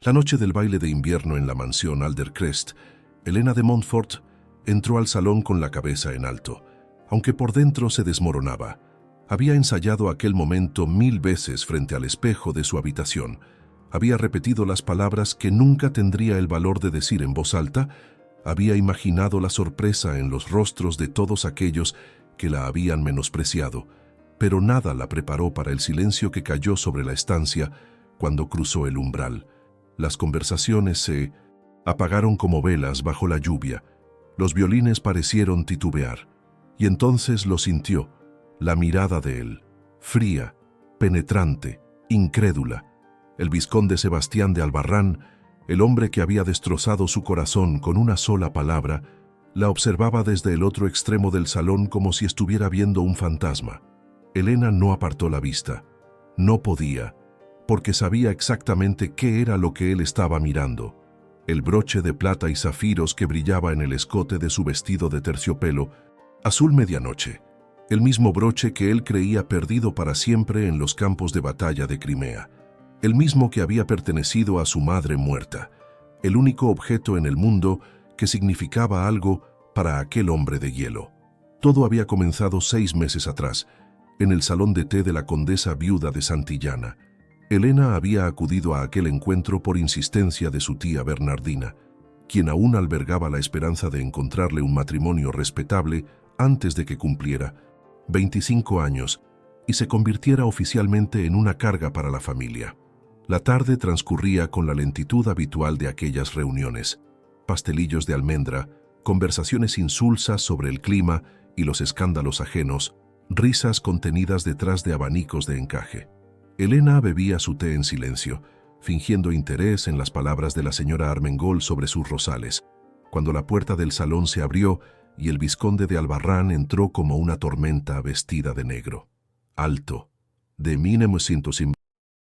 La noche del baile de invierno en la mansión Aldercrest, Helena de Montfort entró al salón con la cabeza en alto, aunque por dentro se desmoronaba. Había ensayado aquel momento 1000 veces frente al espejo de su habitación. Había repetido las palabras que nunca tendría el valor de decir en voz alta. Había imaginado la sorpresa en los rostros de todos aquellos que la habían menospreciado, pero nada la preparó para el silencio que cayó sobre la estancia cuando cruzó el umbral. Las conversaciones se apagaron como velas bajo la lluvia. Los violines parecieron titubear. Y entonces lo sintió, la mirada de él, fría, penetrante, incrédula. El vizconde Sebastián de Albarrán, el hombre que había destrozado su corazón con una sola palabra, la observaba desde el otro extremo del salón como si estuviera viendo un fantasma. Helena no apartó la vista. No podía, porque sabía exactamente qué era lo que él estaba mirando. El broche de plata y zafiros que brillaba en el escote de su vestido de terciopelo, azul medianoche, el mismo broche que él creía perdido para siempre en los campos de batalla de Crimea, el mismo que había pertenecido a su madre muerta, el único objeto en el mundo que significaba algo para aquel hombre de hielo. Todo había comenzado 6 meses atrás, en el salón de té de la condesa viuda de Santillana. Helena había acudido a aquel encuentro por insistencia de su tía Bernardina, quien aún albergaba la esperanza de encontrarle un matrimonio respetable antes de que cumpliera 25 años y se convirtiera oficialmente en una carga para la familia. La tarde transcurría con la lentitud habitual de aquellas reuniones: pastelillos de almendra, conversaciones insulsas sobre el clima y los escándalos ajenos, risas contenidas detrás de abanicos de encaje. Helena bebía su té en silencio, fingiendo interés en las palabras de la señora Armengol sobre sus rosales, cuando la puerta del salón se abrió y el vizconde de Albarrán entró como una tormenta vestida de negro. Alto, de sin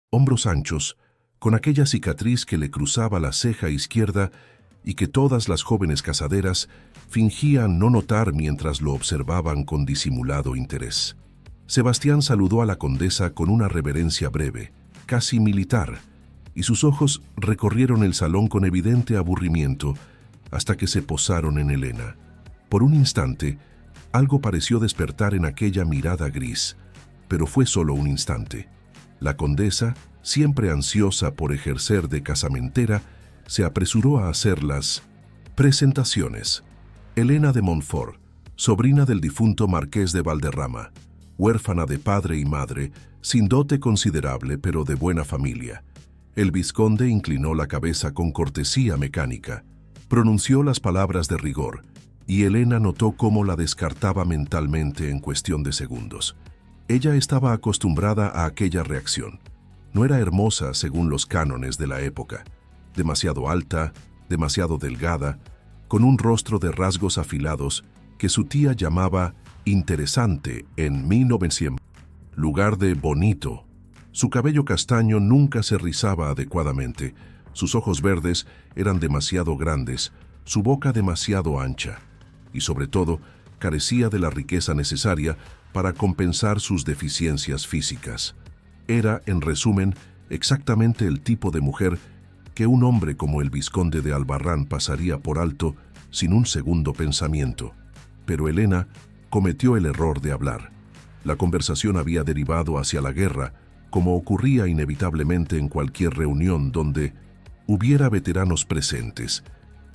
hombros anchos, con aquella cicatriz que le cruzaba la ceja izquierda y que todas las jóvenes casaderas fingían no notar mientras lo observaban con disimulado interés. Sebastián saludó a la condesa con una reverencia breve, casi militar, y sus ojos recorrieron el salón con evidente aburrimiento hasta que se posaron en Helena. Por un instante, algo pareció despertar en aquella mirada gris, pero fue solo un instante. La condesa, siempre ansiosa por ejercer de casamentera, se apresuró a hacer las presentaciones. Helena de Montfort, sobrina del difunto marqués de Valderrama, huérfana de padre y madre, sin dote considerable pero de buena familia. El vizconde inclinó la cabeza con cortesía mecánica, pronunció las palabras de rigor, y Helena notó cómo la descartaba mentalmente en cuestión de segundos. Ella estaba acostumbrada a aquella reacción. No era hermosa según los cánones de la época, demasiado alta, demasiado delgada, con un rostro de rasgos afilados que su tía llamaba interesante en 1900, lugar de bonito. Su cabello castaño nunca se rizaba adecuadamente, sus ojos verdes eran demasiado grandes, su boca demasiado ancha, y sobre todo carecía de la riqueza necesaria para compensar sus deficiencias físicas. Era, en resumen, exactamente el tipo de mujer que un hombre como el vizconde de Albarrán pasaría por alto sin un segundo pensamiento. Pero Helena cometió el error de hablar. La conversación había derivado hacia la guerra, como ocurría inevitablemente en cualquier reunión donde hubiera veteranos presentes.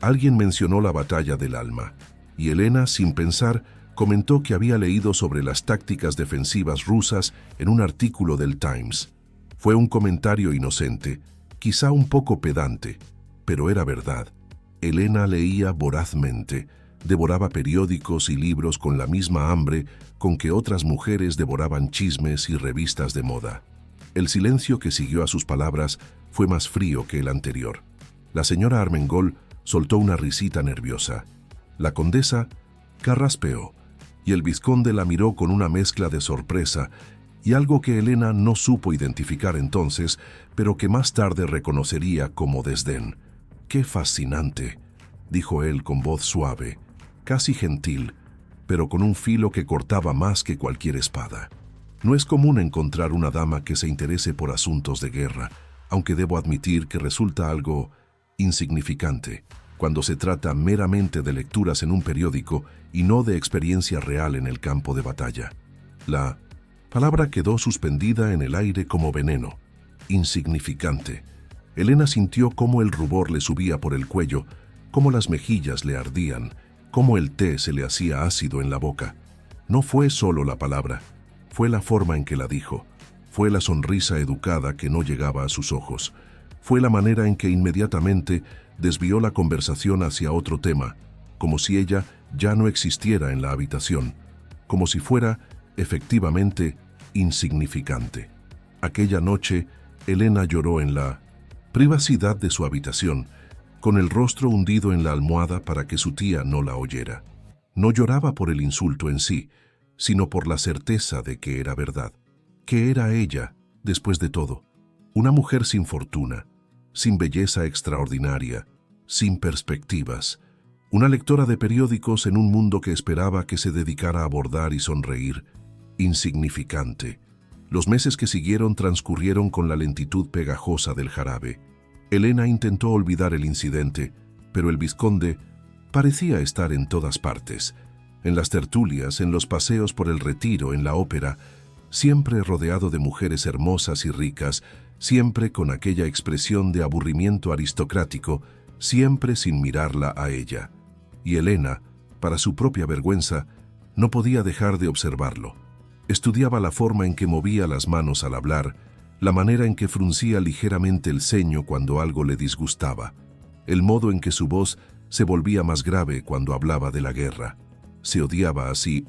Alguien mencionó la batalla del Alma, y Helena, sin pensar, comentó que había leído sobre las tácticas defensivas rusas en un artículo del Times. Fue un comentario inocente, quizá un poco pedante, pero era verdad. Helena leía vorazmente, devoraba periódicos y libros con la misma hambre con que otras mujeres devoraban chismes y revistas de moda. El silencio que siguió a sus palabras fue más frío que el anterior. La señora Armengol soltó una risita nerviosa. La condesa carraspeó, y el vizconde la miró con una mezcla de sorpresa y algo que Helena no supo identificar entonces, pero que más tarde reconocería como desdén. «¡Qué fascinante!», dijo él con voz suave, casi gentil, pero con un filo que cortaba más que cualquier espada. No es común encontrar una dama que se interese por asuntos de guerra, aunque debo admitir que resulta algo insignificante cuando se trata meramente de lecturas en un periódico y no de experiencia real en el campo de batalla. La palabra quedó suspendida en el aire como veneno. Insignificante. Elena sintió cómo el rubor le subía por el cuello, cómo las mejillas le ardían, cómo el té se le hacía ácido en la boca. No fue solo la palabra, fue la forma en que la dijo, fue la sonrisa educada que no llegaba a sus ojos, fue la manera en que inmediatamente desvió la conversación hacia otro tema, como si ella ya no existiera en la habitación, como si fuera, efectivamente, insignificante. Aquella noche, Elena lloró en la privacidad de su habitación, con el rostro hundido en la almohada para que su tía no la oyera. No lloraba por el insulto en sí, sino por la certeza de que era verdad, que era ella, después de todo, una mujer sin fortuna, sin belleza extraordinaria, sin perspectivas, una lectora de periódicos en un mundo que esperaba que se dedicara a bordar y sonreír, insignificante. Los meses que siguieron transcurrieron con la lentitud pegajosa del jarabe. Elena intentó olvidar el incidente, pero el vizconde parecía estar en todas partes, en las tertulias, en los paseos por el Retiro, en la ópera, siempre rodeado de mujeres hermosas y ricas, siempre con aquella expresión de aburrimiento aristocrático, siempre sin mirarla a ella. Y Elena, para su propia vergüenza, no podía dejar de observarlo. Estudiaba la forma en que movía las manos al hablar, la manera en que fruncía ligeramente el ceño cuando algo le disgustaba, el modo en que su voz se volvía más grave cuando hablaba de la guerra. Se odiaba a sí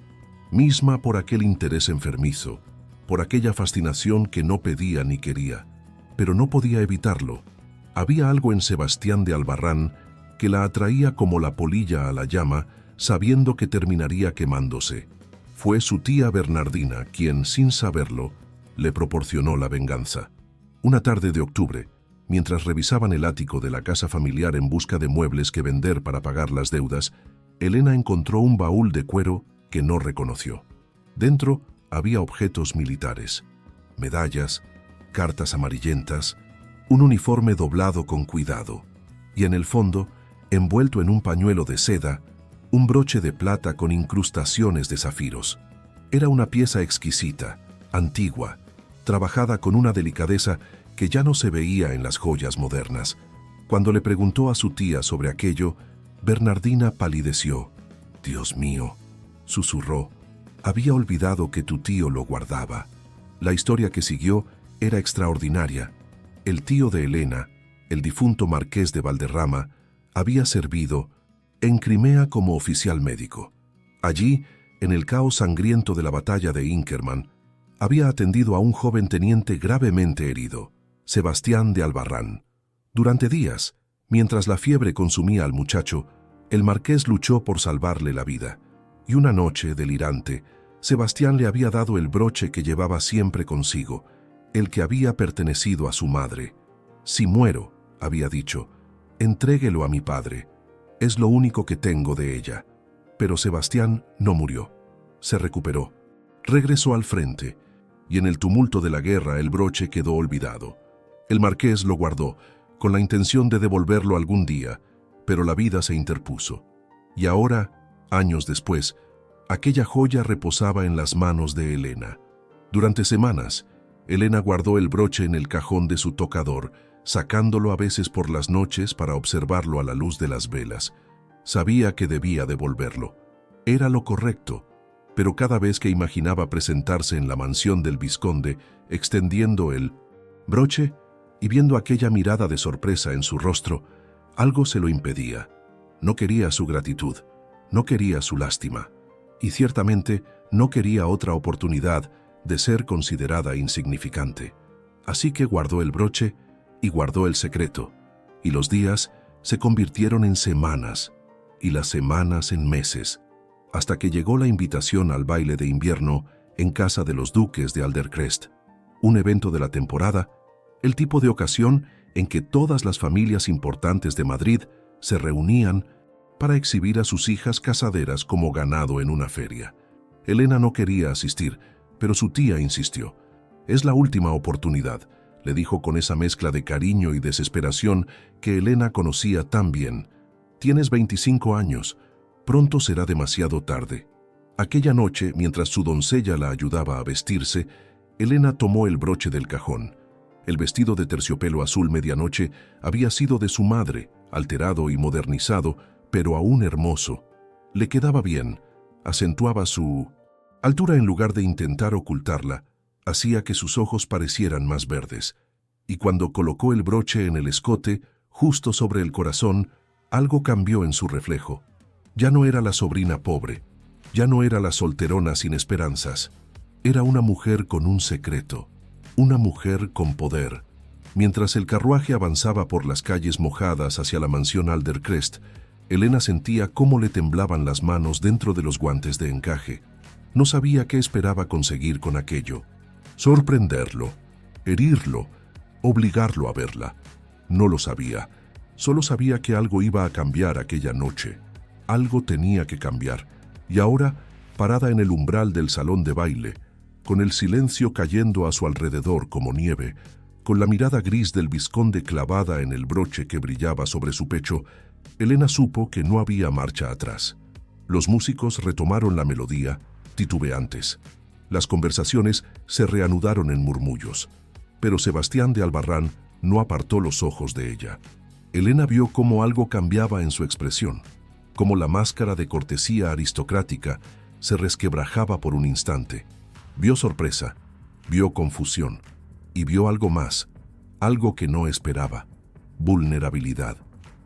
misma por aquel interés enfermizo, por aquella fascinación que no pedía ni quería, pero no podía evitarlo. Había algo en Sebastián de Albarrán que la atraía como la polilla a la llama, sabiendo que terminaría quemándose. Fue su tía Bernardina quien, sin saberlo, le proporcionó la venganza. Una tarde de octubre, mientras revisaban el ático de la casa familiar en busca de muebles que vender para pagar las deudas, Elena encontró un baúl de cuero que no reconoció. Dentro había objetos militares, medallas, cartas amarillentas, un uniforme doblado con cuidado, y en el fondo, envuelto en un pañuelo de seda, un broche de plata con incrustaciones de zafiros. Era una pieza exquisita, antigua, trabajada con una delicadeza que ya no se veía en las joyas modernas. Cuando le preguntó a su tía sobre aquello, Bernardina palideció. «Dios mío», susurró, «había olvidado que tu tío lo guardaba». La historia que siguió era extraordinaria. El tío de Elena, el difunto marqués de Valderrama, había servido en Crimea como oficial médico. Allí, en el caos sangriento de la batalla de Inkerman, había atendido a un joven teniente gravemente herido, Sebastián de Albarrán. Durante días, mientras la fiebre consumía al muchacho, el marqués luchó por salvarle la vida, y una noche, delirante, Sebastián le había dado el broche que llevaba siempre consigo, el que había pertenecido a su madre. «Si muero», había dicho, «entréguelo a mi padre. Es lo único que tengo de ella». Pero Sebastián no murió. Se recuperó. Regresó al frente, y en el tumulto de la guerra el broche quedó olvidado. El marqués lo guardó, con la intención de devolverlo algún día, pero la vida se interpuso. Y ahora, años después, aquella joya reposaba en las manos de Elena. Durante semanas, Elena guardó el broche en el cajón de su tocador, sacándolo a veces por las noches para observarlo a la luz de las velas. Sabía que debía devolverlo. Era lo correcto, pero cada vez que imaginaba presentarse en la mansión del vizconde, extendiendo el broche y viendo aquella mirada de sorpresa en su rostro, algo se lo impedía. No quería su gratitud, no quería su lástima, y ciertamente no quería otra oportunidad de ser considerada insignificante. Así que guardó el broche y guardó el secreto, y los días se convirtieron en semanas, y las semanas en meses, hasta que llegó la invitación al baile de invierno en casa de los duques de Aldercrest, un evento de la temporada, el tipo de ocasión en que todas las familias importantes de Madrid se reunían para exhibir a sus hijas casaderas como ganado en una feria. Elena no quería asistir, pero su tía insistió. «Es la última oportunidad. le dijo con esa mezcla de cariño y desesperación que Elena conocía tan bien. «Tienes 25 años. Pronto será demasiado tarde». Aquella noche, mientras su doncella la ayudaba a vestirse, Elena tomó el broche del cajón. El vestido de terciopelo azul medianoche había sido de su madre, alterado y modernizado, pero aún hermoso. Le quedaba bien, acentuaba su altura en lugar de intentar ocultarla, hacía que sus ojos parecieran más verdes. Y cuando colocó el broche en el escote, justo sobre el corazón, algo cambió en su reflejo. Ya no era la sobrina pobre, ya no era la solterona sin esperanzas. Era una mujer con un secreto, una mujer con poder. Mientras el carruaje avanzaba por las calles mojadas hacia la mansión Aldercrest, Elena sentía cómo le temblaban las manos dentro de los guantes de encaje. No sabía qué esperaba conseguir con aquello. Sorprenderlo, herirlo, obligarlo a verla. No lo sabía. Solo sabía que algo iba a cambiar aquella noche. Algo tenía que cambiar. Y ahora, parada en el umbral del salón de baile, con el silencio cayendo a su alrededor como nieve, con la mirada gris del vizconde clavada en el broche que brillaba sobre su pecho, Elena supo que no había marcha atrás. Los músicos retomaron la melodía, titubeantes. Las conversaciones se reanudaron en murmullos, pero Sebastián de Albarrán no apartó los ojos de ella. Elena vio cómo algo cambiaba en su expresión, cómo la máscara de cortesía aristocrática se resquebrajaba por un instante. Vio sorpresa, vio confusión y vio algo más, algo que no esperaba: vulnerabilidad.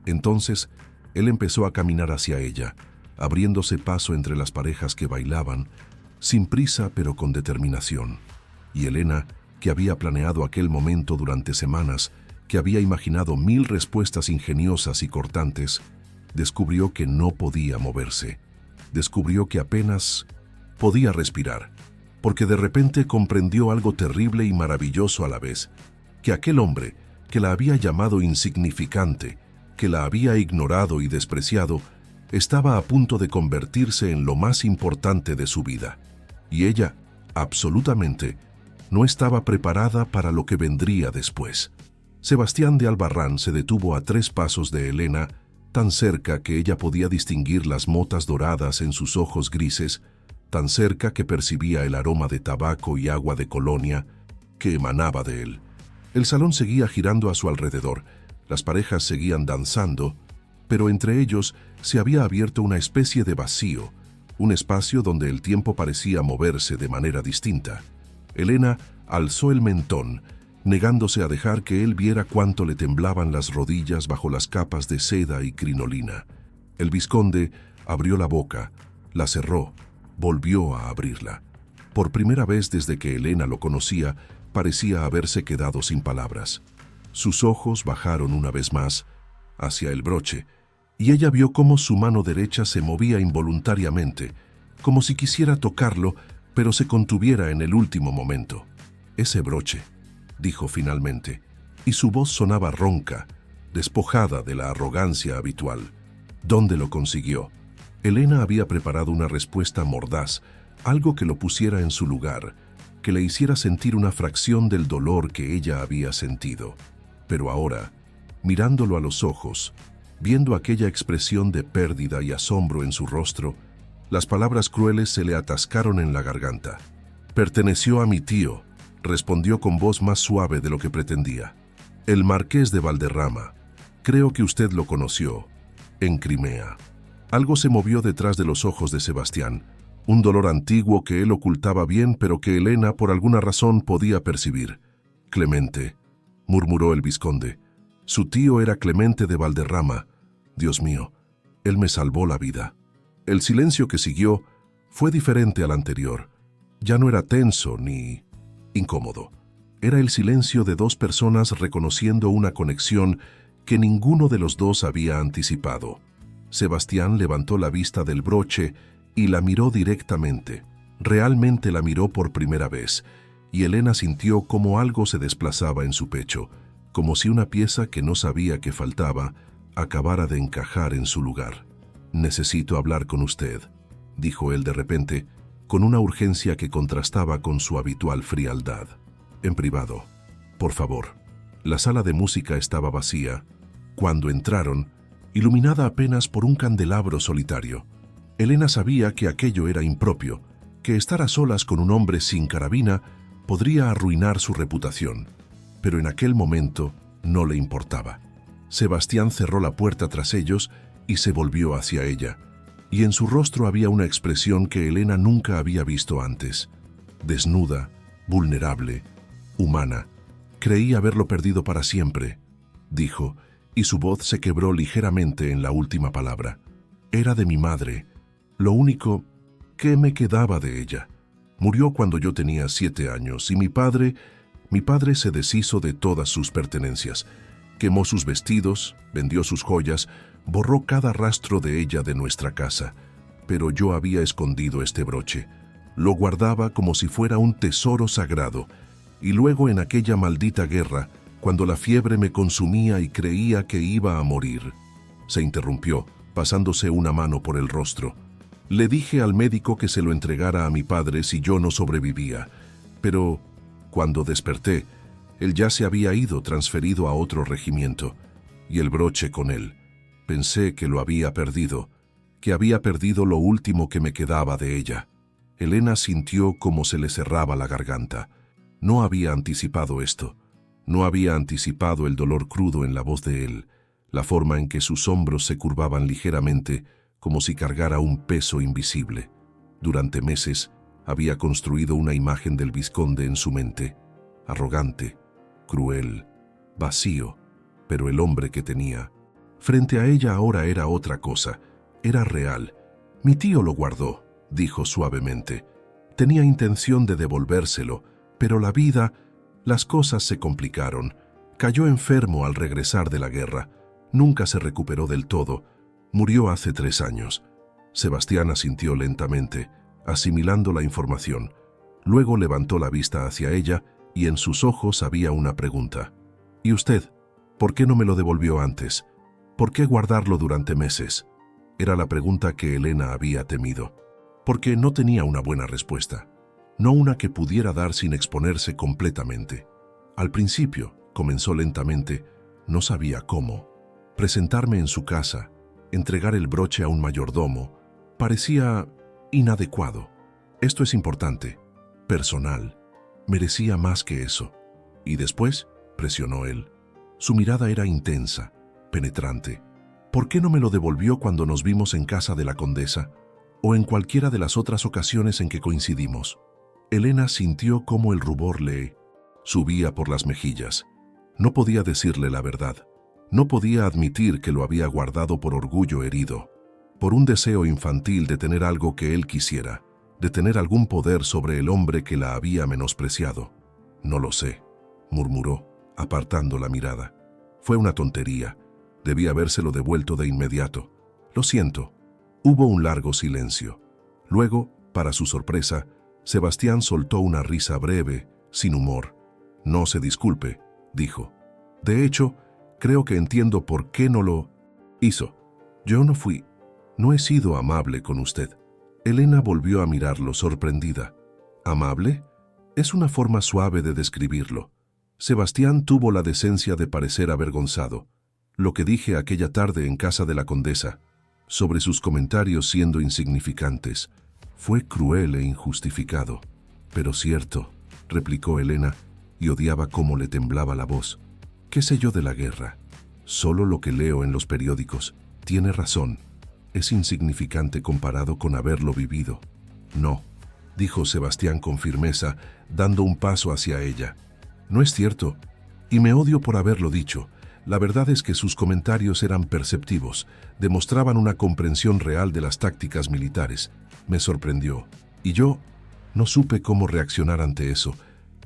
Entonces, él empezó a caminar hacia ella, abriéndose paso entre las parejas que bailaban, sin prisa pero con determinación. Y Elena, que había planeado aquel momento durante semanas, que había imaginado 1000 respuestas ingeniosas y cortantes, descubrió que no podía moverse. Descubrió que apenas podía respirar, porque de repente comprendió algo terrible y maravilloso a la vez: que aquel hombre, que la había llamado insignificante, que la había ignorado y despreciado, estaba a punto de convertirse en lo más importante de su vida. Y ella, absolutamente, no estaba preparada para lo que vendría después. Sebastián de Albarrán se detuvo a 3 pasos de Elena, tan cerca que ella podía distinguir las motas doradas en sus ojos grises, tan cerca que percibía el aroma de tabaco y agua de colonia que emanaba de él. El salón seguía girando a su alrededor, las parejas seguían danzando, pero entre ellos se había abierto una especie de vacío, un espacio donde el tiempo parecía moverse de manera distinta. Elena alzó el mentón, negándose a dejar que él viera cuánto le temblaban las rodillas bajo las capas de seda y crinolina. El vizconde abrió la boca, la cerró, volvió a abrirla. Por primera vez desde que Elena lo conocía, parecía haberse quedado sin palabras. Sus ojos bajaron una vez más hacia el broche, y ella vio cómo su mano derecha se movía involuntariamente, como si quisiera tocarlo, pero se contuviera en el último momento. «Ese broche», dijo finalmente, y su voz sonaba ronca, despojada de la arrogancia habitual. «¿Dónde lo consiguió?». Elena había preparado una respuesta mordaz, algo que lo pusiera en su lugar, que le hiciera sentir una fracción del dolor que ella había sentido. Pero ahora, mirándolo a los ojos, viendo aquella expresión de pérdida y asombro en su rostro, las palabras crueles se le atascaron en la garganta. «Perteneció a mi tío», respondió con voz más suave de lo que pretendía. «El marqués de Valderrama. Creo que usted lo conoció, en Crimea». Algo se movió detrás de los ojos de Sebastián, un dolor antiguo que él ocultaba bien, pero que Elena por alguna razón podía percibir. «Clemente», murmuró el vizconde. «Su tío era Clemente de Valderrama. Dios mío, él me salvó la vida». El silencio que siguió fue diferente al anterior. Ya no era tenso ni incómodo. Era el silencio de 2 personas reconociendo una conexión que ninguno de los dos había anticipado. Sebastián levantó la vista del broche y la miró directamente. Realmente la miró por primera vez, y Elena sintió como algo se desplazaba en su pecho, como si una pieza que no sabía que faltaba acabara de encajar en su lugar. «Necesito hablar con usted», dijo él de repente, con una urgencia que contrastaba con su habitual frialdad. «En privado». Por favor. La sala de música estaba vacía. Cuando entraron, iluminada apenas por un candelabro solitario, Elena sabía que aquello era impropio, que estar a solas con un hombre sin carabina podría arruinar su reputación. Pero en aquel momento no le importaba. Sebastián cerró la puerta tras ellos y se volvió hacia ella, y en su rostro había una expresión que Elena nunca había visto antes. Desnuda, vulnerable, humana. Creí haberlo perdido para siempre, dijo, y su voz se quebró ligeramente en la última palabra. Era de mi madre, lo único que me quedaba de ella. Murió cuando yo tenía 7 años y mi padre se deshizo de todas sus pertenencias. Quemó sus vestidos, vendió sus joyas, borró cada rastro de ella de nuestra casa. Pero yo había escondido este broche. Lo guardaba como si fuera un tesoro sagrado. Y luego en aquella maldita guerra, cuando la fiebre me consumía y creía que iba a morir. Se interrumpió, pasándose una mano por el rostro. Le dije al médico que se lo entregara a mi padre si yo no sobrevivía. Pero cuando desperté, él ya se había ido, transferido a otro regimiento. Y el broche con él. Pensé que lo había perdido, que había perdido lo último que me quedaba de ella. Elena sintió como se le cerraba la garganta. No había anticipado esto. No había anticipado el dolor crudo en la voz de él, la forma en que sus hombros se curvaban ligeramente, como si cargara un peso invisible. Durante meses había construido una imagen del vizconde en su mente. Arrogante, cruel, vacío, pero el hombre que tenía. Frente a ella ahora era otra cosa, era real. Mi tío lo guardó, dijo suavemente. Tenía intención de devolvérselo, pero la vida, las cosas se complicaron. Cayó enfermo al regresar de la guerra. Nunca se recuperó del todo. Murió hace 3 años. Sebastián asintió lentamente, asimilando la información. Luego levantó la vista hacia ella y en sus ojos había una pregunta. ¿Y usted? ¿Por qué no me lo devolvió antes? ¿Por qué guardarlo durante meses? Era la pregunta que Elena había temido. Porque no tenía una buena respuesta. No una que pudiera dar sin exponerse completamente. Al principio, comenzó lentamente, no sabía cómo. Presentarme en su casa, entregar el broche a un mayordomo, parecía inadecuado. Esto es importante, personal. Merecía más que eso. Y después, presionó él. Su mirada era intensa, penetrante. ¿Por qué no me lo devolvió cuando nos vimos en casa de la condesa? ¿O en cualquiera de las otras ocasiones en que coincidimos? Elena sintió cómo el rubor le subía por las mejillas. No podía decirle la verdad. No podía admitir que lo había guardado por orgullo herido, por un deseo infantil de tener algo que él quisiera, de tener algún poder sobre el hombre que la había menospreciado. No lo sé, murmuró, apartando la mirada. Fue una tontería. Debía habérselo devuelto de inmediato. Lo siento. Hubo un largo silencio. Luego, para su sorpresa, Sebastián soltó una risa breve, sin humor. No se disculpe, dijo. De hecho, creo que entiendo por qué no lo hizo. Yo no he sido amable con usted. Elena volvió a mirarlo sorprendida. ¿Amable? Es una forma suave de describirlo. Sebastián tuvo la decencia de parecer avergonzado. Lo que dije aquella tarde en casa de la condesa, sobre sus comentarios siendo insignificantes, fue cruel e injustificado. Pero cierto, replicó Elena, y odiaba cómo le temblaba la voz. ¿Qué sé yo de la guerra? Solo lo que leo en los periódicos. Tiene razón. Es insignificante comparado con haberlo vivido. No, dijo Sebastián con firmeza, dando un paso hacia ella. No es cierto, y me odio por haberlo dicho. La verdad es que sus comentarios eran perceptivos, demostraban una comprensión real de las tácticas militares. Me sorprendió, y yo no supe cómo reaccionar ante eso,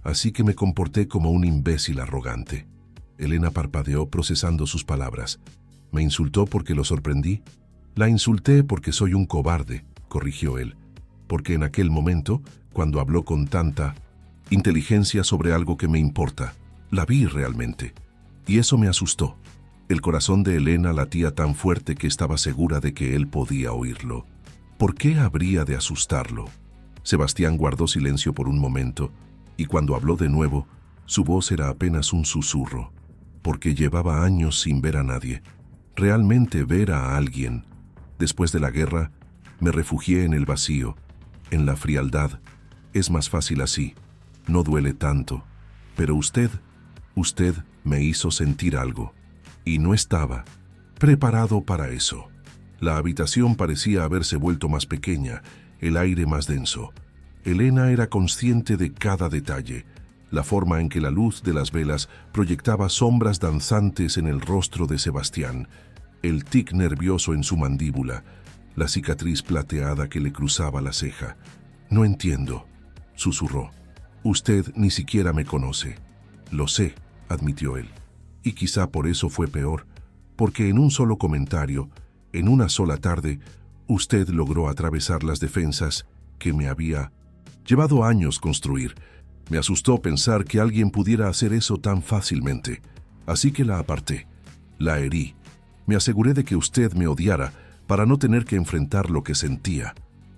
así que me comporté como un imbécil arrogante. Elena parpadeó procesando sus palabras. ¿Me insultó porque lo sorprendí? La insulté porque soy un cobarde, corrigió él, porque en aquel momento, cuando habló con tanta inteligencia sobre algo que me importa, la vi realmente. Y eso me asustó. El corazón de Elena latía tan fuerte que estaba segura de que él podía oírlo. ¿Por qué habría de asustarlo? Sebastián guardó silencio por un momento, y cuando habló de nuevo, Su voz era apenas un susurro, porque llevaba años sin ver a nadie. Realmente ver a alguien. Después de la guerra, me refugié en el vacío, en la frialdad. Es más fácil así, no duele tanto. Pero usted me hizo sentir algo, y no estaba preparado para eso. La habitación parecía haberse vuelto más pequeña, el aire más denso. Elena era consciente de cada detalle, la forma en que la luz de las velas proyectaba sombras danzantes en el rostro de Sebastián, el tic nervioso en su mandíbula, la cicatriz plateada que le cruzaba la ceja. «No entiendo», susurró. «Usted ni siquiera me conoce». «Lo sé», admitió él. Y quizá por eso fue peor, porque en un solo comentario, en una sola tarde, usted logró atravesar las defensas que me había llevado años construir. Me asustó pensar que alguien pudiera hacer eso tan fácilmente. Así que la aparté, la herí. Me aseguré de que usted me odiara para no tener que enfrentar lo que sentía.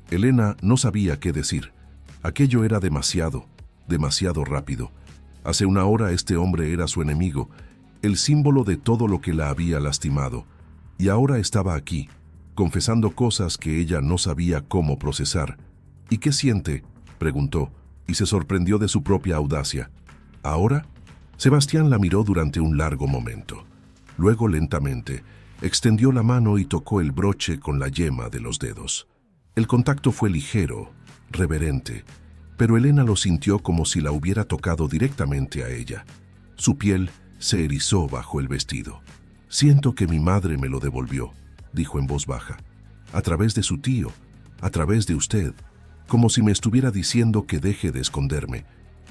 Elena no sabía qué decir. Aquello era demasiado rápido. Hace una hora este hombre era su enemigo, el símbolo de todo lo que la había lastimado. Y ahora estaba aquí, confesando cosas que ella no sabía cómo procesar. «¿Y qué siente?», preguntó, y se sorprendió de su propia audacia. «¿Ahora?». Sebastián la miró durante un largo momento. Luego, lentamente, extendió la mano y tocó el broche con la yema de los dedos. El contacto fue ligero, reverente, pero Elena lo sintió como si la hubiera tocado directamente a ella. Su piel se erizó bajo el vestido. «Siento que mi madre me lo devolvió», dijo en voz baja. «A través de su tío, a través de usted, como si me estuviera diciendo que deje de esconderme,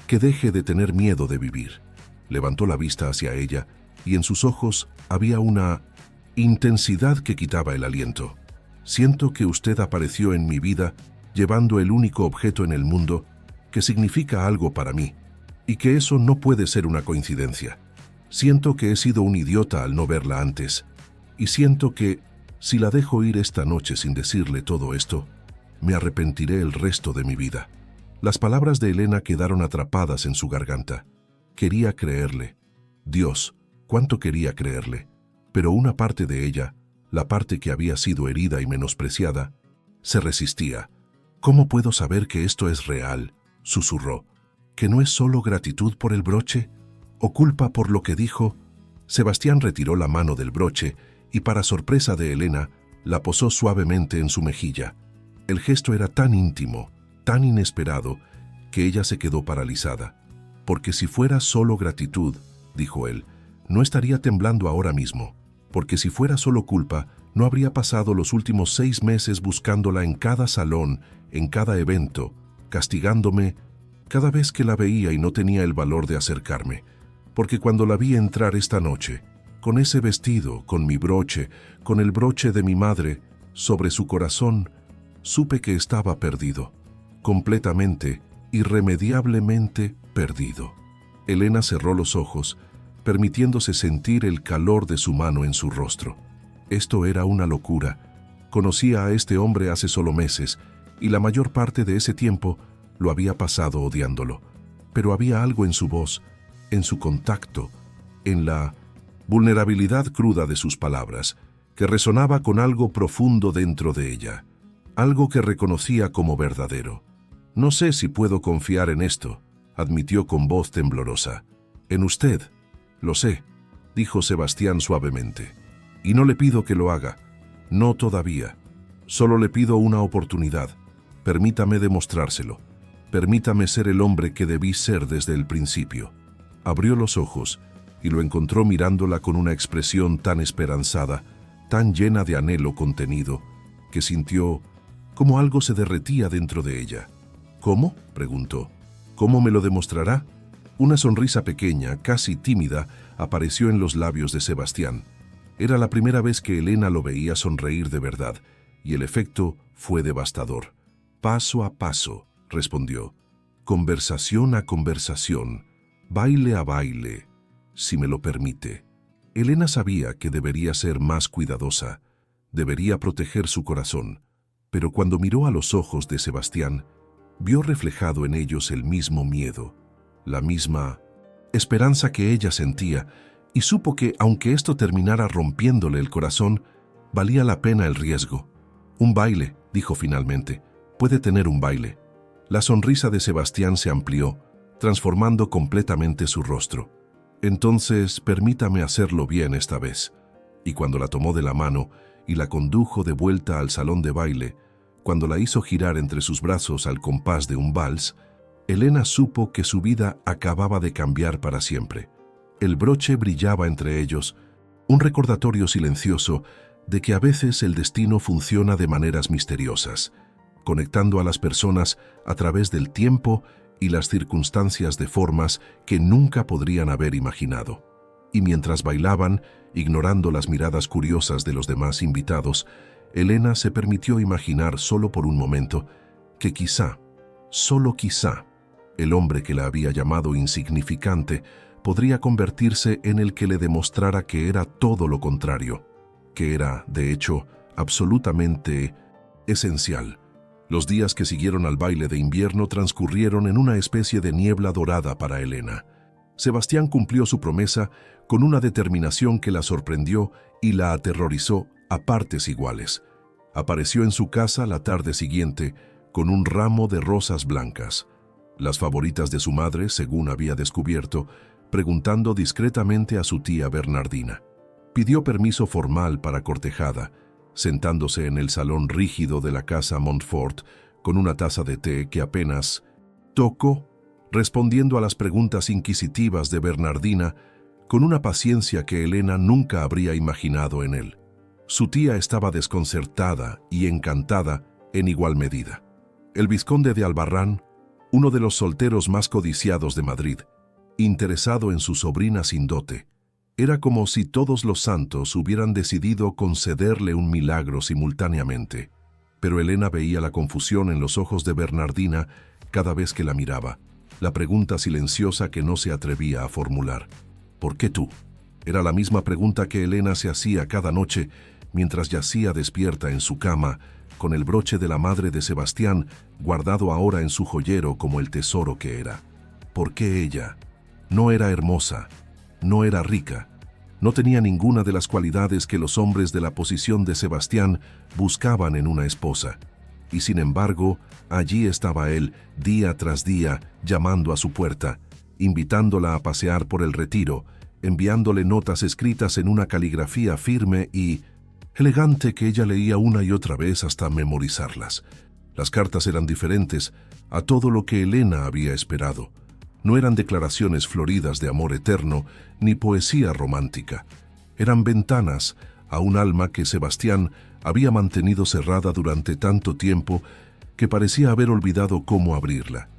que deje de tener miedo de vivir». Levantó la vista hacia ella y en sus ojos había una intensidad que quitaba el aliento. «Siento que usted apareció en mi vida llevando el único objeto en el mundo que significa algo para mí, y que eso no puede ser una coincidencia. Siento que he sido un idiota al no verla antes, y siento que, si la dejo ir esta noche sin decirle todo esto, me arrepentiré el resto de mi vida». Las palabras de Elena quedaron atrapadas en su garganta. Quería creerle. Dios, cuánto quería creerle. Pero una parte de ella, la parte que había sido herida y menospreciada, se resistía. «¿Cómo puedo saber que esto es real?», susurró. «¿Que no es solo gratitud por el broche? ¿O culpa por lo que dijo?». Sebastián retiró la mano del broche y, para sorpresa de Elena, la posó suavemente en su mejilla. El gesto era tan íntimo, tan inesperado, que ella se quedó paralizada. «Porque si fuera solo gratitud», dijo él, «no estaría temblando ahora mismo. Porque si fuera solo culpa, no habría pasado los últimos 6 meses buscándola en cada salón, en cada evento, castigándome cada vez que la veía y no tenía el valor de acercarme. Porque cuando la vi entrar esta noche, con ese vestido, con mi broche, con el broche de mi madre, sobre su corazón, supe que estaba perdido, completamente, irremediablemente perdido». Elena cerró los ojos, permitiéndose sentir el calor de su mano en su rostro. Esto era una locura. Conocía a este hombre hace solo meses, y la mayor parte de ese tiempo lo había pasado odiándolo. Pero había algo en su voz, en su contacto, en la vulnerabilidad cruda de sus palabras, que resonaba con algo profundo dentro de ella, algo que reconocía como verdadero. «No sé si puedo confiar en esto», admitió con voz temblorosa. «En usted, lo sé», dijo Sebastián suavemente. «Y no le pido que lo haga, no todavía. Solo le pido una oportunidad. Permítame demostrárselo. Permítame ser el hombre que debí ser desde el principio». Abrió los ojos y lo encontró mirándola con una expresión tan esperanzada, tan llena de anhelo contenido, que sintió como algo se derretía dentro de ella. «¿Cómo?», preguntó. «¿Cómo me lo demostrará?». Una sonrisa pequeña, casi tímida, apareció en los labios de Sebastián. Era la primera vez que Elena lo veía sonreír de verdad, y el efecto fue devastador. «Paso a paso», respondió. «Conversación a conversación, baile a baile, si me lo permite». Elena sabía que debería ser más cuidadosa, debería proteger su corazón, pero cuando miró a los ojos de Sebastián, vio reflejado en ellos el mismo miedo, la misma esperanza que ella sentía, y supo que, aunque esto terminara rompiéndole el corazón, valía la pena el riesgo. Un baile, dijo finalmente. Puede tener un baile. La sonrisa de Sebastián se amplió, transformando completamente su rostro. Entonces, permítame hacerlo bien esta vez. Y cuando la tomó de la mano y la condujo de vuelta al salón de baile, cuando la hizo girar entre sus brazos al compás de un vals, Elena supo que su vida acababa de cambiar para siempre. El broche brillaba entre ellos, un recordatorio silencioso de que a veces el destino funciona de maneras misteriosas, conectando a las personas a través del tiempo y las circunstancias de formas que nunca podrían haber imaginado. Y mientras bailaban, ignorando las miradas curiosas de los demás invitados, Elena se permitió imaginar solo por un momento que quizá, solo quizá, el hombre que la había llamado insignificante podría convertirse en el que le demostrara que era todo lo contrario, que era, de hecho, absolutamente esencial. Los días que siguieron al baile de invierno transcurrieron en una especie de niebla dorada para Elena. Sebastián cumplió su promesa con una determinación que la sorprendió y la aterrorizó a partes iguales. Apareció en su casa la tarde siguiente con un ramo de rosas blancas, las favoritas de su madre, según había descubierto, preguntando discretamente a su tía Bernardina. Pidió permiso formal para cortejada, sentándose en el salón rígido de la casa Montfort con una taza de té que apenas tocó, respondiendo a las preguntas inquisitivas de Bernardina con una paciencia que Elena nunca habría imaginado en él. Su tía estaba desconcertada y encantada en igual medida. El vizconde de Albarrán, uno de los solteros más codiciados de Madrid, interesado en su sobrina sin dote, era como si todos los santos hubieran decidido concederle un milagro simultáneamente. Pero Elena veía la confusión en los ojos de Bernardina cada vez que la miraba, la pregunta silenciosa que no se atrevía a formular. ¿Por qué tú? Era la misma pregunta que Elena se hacía cada noche mientras yacía despierta en su cama, con el broche de la madre de Sebastián guardado ahora en su joyero como el tesoro que era. ¿Por qué ella? No era hermosa, no era rica, no tenía ninguna de las cualidades que los hombres de la posición de Sebastián buscaban en una esposa. Y sin embargo, allí estaba él, día tras día, llamando a su puerta, invitándola a pasear por el Retiro, enviándole notas escritas en una caligrafía firme y elegante que ella leía una y otra vez hasta memorizarlas. Las cartas eran diferentes a todo lo que Elena había esperado. No eran declaraciones floridas de amor eterno ni poesía romántica. Eran ventanas a un alma que Sebastián había mantenido cerrada durante tanto tiempo que parecía haber olvidado cómo abrirla.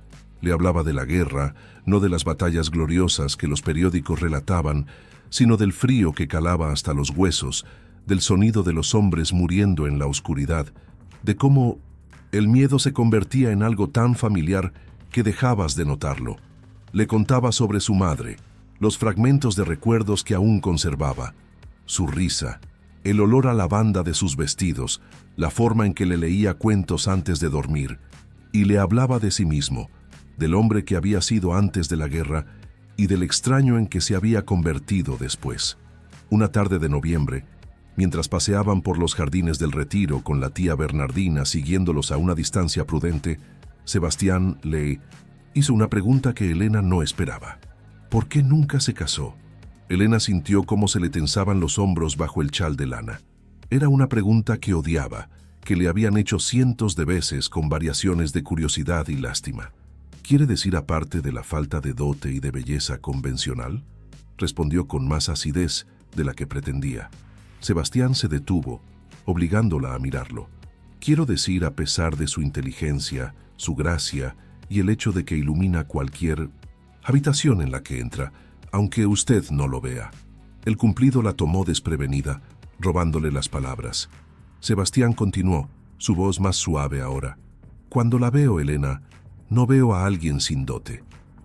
Le hablaba de la guerra, no de las batallas gloriosas que los periódicos relataban, sino del frío que calaba hasta los huesos, del sonido de los hombres muriendo en la oscuridad, de cómo el miedo se convertía en algo tan familiar que dejabas de notarlo. Le contaba sobre su madre, los fragmentos de recuerdos que aún conservaba, su risa, el olor a lavanda de sus vestidos, la forma en que le leía cuentos antes de dormir, y le hablaba de sí mismo, del hombre que había sido antes de la guerra y del extraño en que se había convertido después. Una tarde de noviembre, mientras paseaban por los jardines del Retiro con la tía Bernardina siguiéndolos a una distancia prudente, Sebastián le hizo una pregunta que Elena no esperaba. ¿Por qué nunca se casó? Elena sintió cómo se le tensaban los hombros bajo el chal de lana. Era una pregunta que odiaba, que le habían hecho cientos de veces con variaciones de curiosidad y lástima. ¿Quiere decir aparte de la falta de dote y de belleza convencional? Respondió con más acidez de la que pretendía. Sebastián se detuvo, obligándola a mirarlo. Quiero decir a pesar de su inteligencia, su gracia y el hecho de que ilumina cualquier habitación en la que entra, aunque usted no lo vea. El cumplido la tomó desprevenida, robándole las palabras. Sebastián continuó, su voz más suave ahora. Cuando la veo, Elena, no veo a alguien sin dote.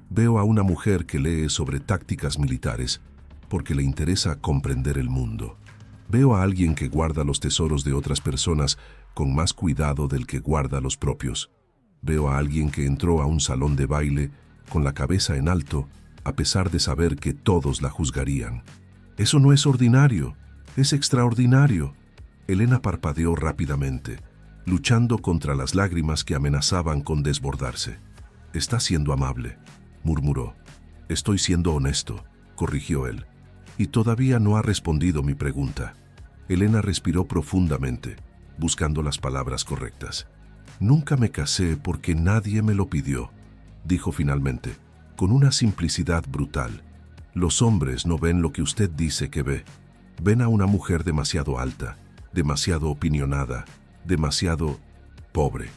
Veo a una mujer que lee sobre tácticas militares porque le interesa comprender el mundo. Veo a alguien que guarda los tesoros de otras personas con más cuidado del que guarda los propios. Veo a alguien que entró a un salón de baile con la cabeza en alto a pesar de saber que todos la juzgarían. Eso no es ordinario, es extraordinario. Elena parpadeó rápidamente, luchando contra las lágrimas que amenazaban con desbordarse. «Está siendo amable», murmuró. «Estoy siendo honesto», corrigió él. «Y todavía no ha respondido mi pregunta». Elena respiró profundamente, buscando las palabras correctas. «Nunca me casé porque nadie me lo pidió», dijo finalmente, con una simplicidad brutal. «Los hombres no ven lo que usted dice que ve. Ven a una mujer demasiado alta, demasiado opinionada, demasiado pobre.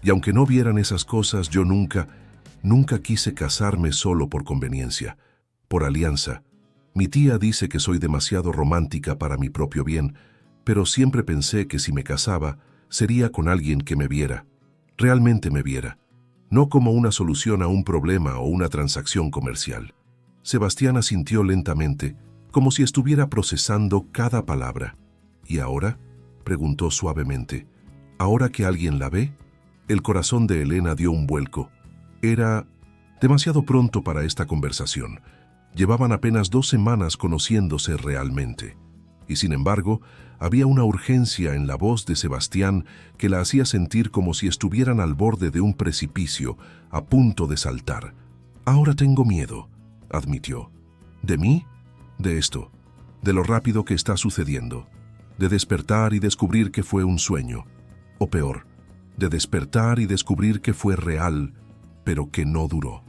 Y aunque no vieran esas cosas, yo nunca quise casarme solo por conveniencia, por alianza. Mi tía dice que soy demasiado romántica para mi propio bien, pero siempre pensé que si me casaba, sería con alguien que me viera, realmente me viera, no como una solución a un problema o una transacción comercial». Sebastián asintió lentamente, como si estuviera procesando cada palabra. «¿Y ahora?», preguntó suavemente. «¿Ahora que alguien la ve?». El corazón de Elena dio un vuelco. Era demasiado pronto para esta conversación. Llevaban apenas 2 semanas conociéndose realmente. Y sin embargo, había una urgencia en la voz de Sebastián que la hacía sentir como si estuvieran al borde de un precipicio, a punto de saltar. «Ahora tengo miedo», admitió. «¿De mí?». «De esto, de lo rápido que está sucediendo, de despertar y descubrir que fue un sueño, o peor, de despertar y descubrir que fue real, pero que no duró».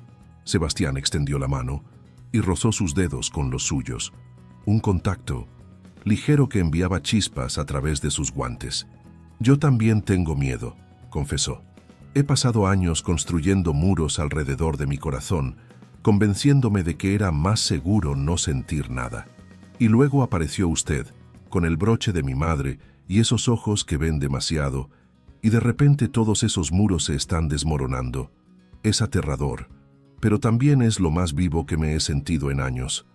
Sebastián extendió la mano y rozó sus dedos con los suyos, un contacto ligero que enviaba chispas a través de sus guantes. «Yo también tengo miedo», confesó. «He pasado años construyendo muros alrededor de mi corazón, convenciéndome de que era más seguro no sentir nada. Y luego apareció usted, con el broche de mi madre y esos ojos que ven demasiado, y de repente todos esos muros se están desmoronando. Es aterrador, pero también es lo más vivo que me he sentido en años.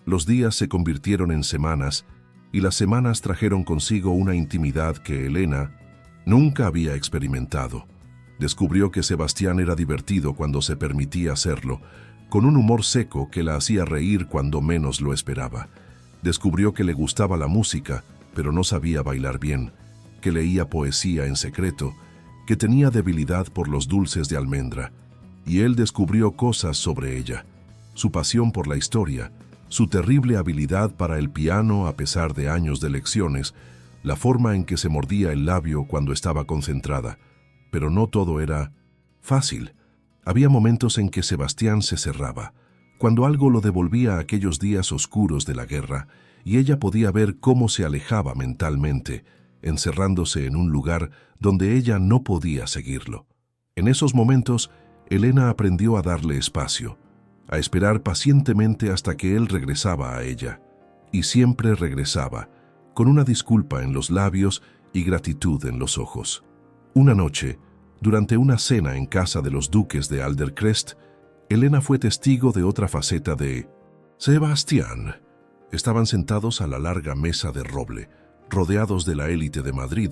Los días se convirtieron en semanas, y las semanas trajeron consigo una intimidad que Elena nunca había experimentado. Descubrió que Sebastián era divertido cuando se permitía hacerlo, con un humor seco que la hacía reír cuando menos lo esperaba. Descubrió que le gustaba la música, pero no sabía bailar bien, que leía poesía en secreto, que tenía debilidad por los dulces de almendra. Y él descubrió cosas sobre ella: su pasión por la historia, su terrible habilidad para el piano a pesar de años de lecciones, la forma en que se mordía el labio cuando estaba concentrada. Pero no todo era fácil. Había momentos en que Sebastián se cerraba, cuando algo lo devolvía a aquellos días oscuros de la guerra, y ella podía ver cómo se alejaba mentalmente, encerrándose en un lugar donde ella no podía seguirlo. En esos momentos, Elena aprendió a darle espacio, a esperar pacientemente hasta que él regresaba a ella. Y siempre regresaba, con una disculpa en los labios y gratitud en los ojos. Una noche, durante una cena en casa de los duques de Aldercrest, Elena fue testigo de otra faceta de Sebastián. Estaban sentados a la larga mesa de roble, rodeados de la élite de Madrid,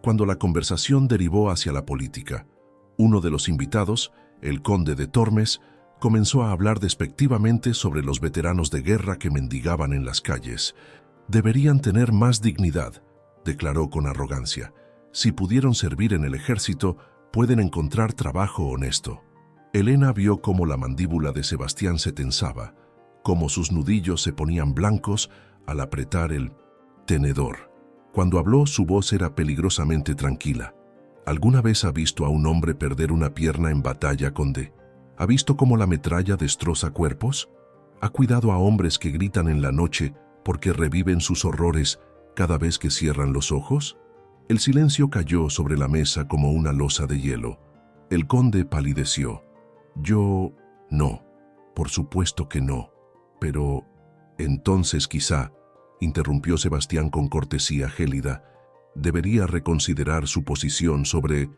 cuando la conversación derivó hacia la política. Uno de los invitados, el conde de Tormes, comenzó a hablar despectivamente sobre los veteranos de guerra que mendigaban en las calles. «Deberían tener más dignidad», declaró con arrogancia. «Si pudieron servir en el ejército, pueden encontrar trabajo honesto». Elena vio cómo la mandíbula de Sebastián se tensaba, cómo sus nudillos se ponían blancos al apretar el tenedor. Cuando habló, su voz era peligrosamente tranquila. ¿Alguna vez ha visto a un hombre perder una pierna en batalla, conde? ¿Ha visto cómo la metralla destroza cuerpos? ¿Ha cuidado a hombres que gritan en la noche porque reviven sus horrores cada vez que cierran los ojos? El silencio cayó sobre la mesa como una losa de hielo. El conde palideció. «Yo no, por supuesto que no. Pero entonces quizá», interrumpió Sebastián con cortesía gélida, «debería reconsiderar su posición sobre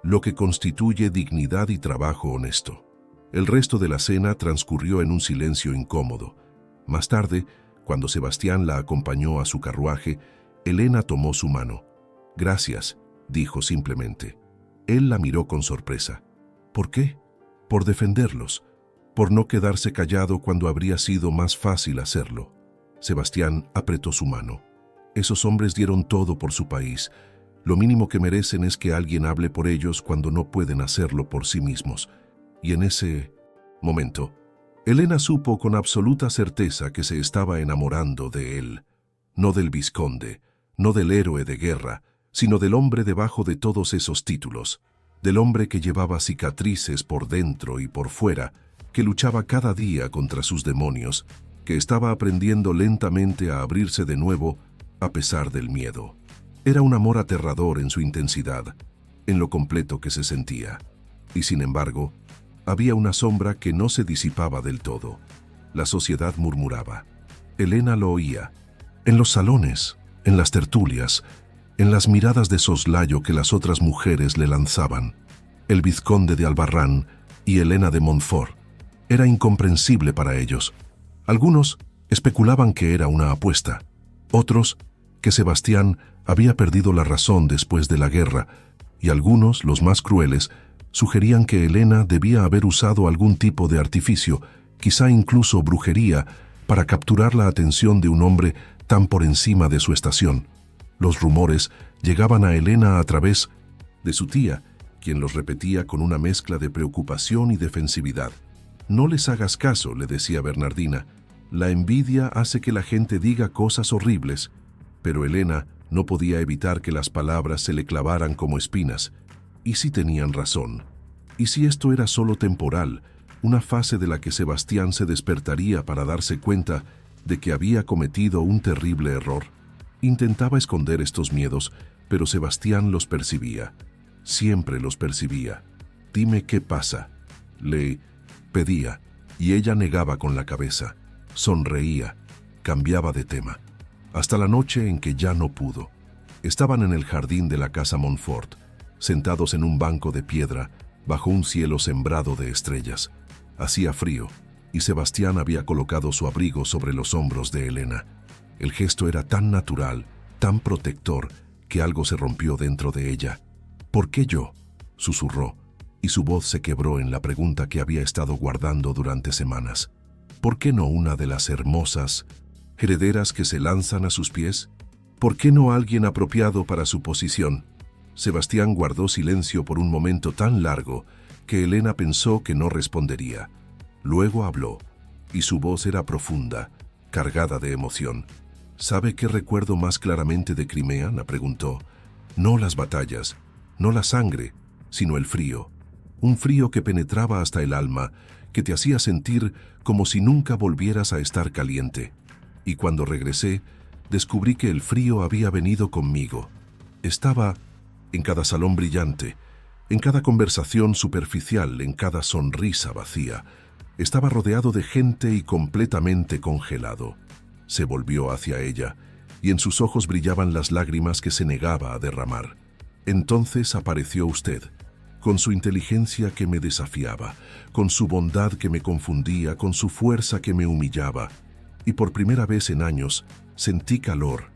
lo que constituye dignidad y trabajo honesto». El resto de la cena transcurrió en un silencio incómodo. Más tarde, cuando Sebastián la acompañó a su carruaje, Elena tomó su mano. «Gracias», dijo simplemente. Él la miró con sorpresa. «¿Por qué?». «Por defenderlos. por no quedarse callado cuando habría sido más fácil hacerlo. Sebastián apretó su mano. Esos hombres dieron todo por su país. Lo mínimo que merecen es que alguien hable por ellos cuando no pueden hacerlo por sí mismos. Y en ese momento, Elena supo con absoluta certeza que se estaba enamorando de él. No del vizconde, no del héroe de guerra, sino del hombre debajo de todos esos títulos. Del hombre que llevaba cicatrices por dentro y por fuera, que luchaba cada día contra sus demonios, que estaba aprendiendo lentamente a abrirse de nuevo a pesar del miedo. Era un amor aterrador en su intensidad, en lo completo que se sentía. Y sin embargo, había una sombra que no se disipaba del todo. La sociedad murmuraba. Elena lo oía. En los salones, en las tertulias, en las miradas de soslayo que las otras mujeres le lanzaban. El vizconde de Albarrán y Elena de Montfort. Era incomprensible para ellos. Algunos especulaban que era una apuesta. Otros, que Sebastián había perdido la razón después de la guerra. Y algunos, los más crueles, sugerían que Elena debía haber usado algún tipo de artificio, quizá incluso brujería, para capturar la atención de un hombre tan por encima de su estación. Los rumores llegaban a Elena a través de su tía, quien los repetía con una mezcla de preocupación y defensividad. «No les hagas caso», le decía Bernardina. «La envidia hace que la gente diga cosas horribles». Pero Elena no podía evitar que las palabras se le clavaran como espinas. ¿Y si tenían razón? ¿Y si esto era solo temporal, una fase de la que Sebastián se despertaría para darse cuenta de que había cometido un terrible error? Intentaba esconder estos miedos, pero Sebastián los percibía. Siempre los percibía. «Dime qué pasa», le pedía, y ella negaba con la cabeza. Sonreía, cambiaba de tema. Hasta la noche en que ya no pudo. Estaban en el jardín de la casa Montfort, sentados en un banco de piedra, bajo un cielo sembrado de estrellas. Hacía frío, y Sebastián había colocado su abrigo sobre los hombros de Elena. El gesto era tan natural, tan protector, que algo se rompió dentro de ella. «¿Por qué yo?», susurró, y su voz se quebró en la pregunta que había estado guardando durante semanas. «¿Por qué no una de las hermosas herederas que se lanzan a sus pies? ¿Por qué no alguien apropiado para su posición?» Sebastián guardó silencio por un momento tan largo que Elena pensó que no respondería. Luego habló, y su voz era profunda, cargada de emoción. «¿Sabe qué recuerdo más claramente de Crimea?», la preguntó. «No las batallas, no la sangre, sino el frío. Un frío que penetraba hasta el alma, que te hacía sentir como si nunca volvieras a estar caliente. Y cuando regresé, descubrí que el frío había venido conmigo. Estaba en cada salón brillante, en cada conversación superficial, en cada sonrisa vacía. Estaba rodeado de gente y completamente congelado». Se volvió hacia ella, y en sus ojos brillaban las lágrimas que se negaba a derramar. «Entonces apareció usted, con su inteligencia que me desafiaba, con su bondad que me confundía, con su fuerza que me humillaba. Y por primera vez en años sentí calor,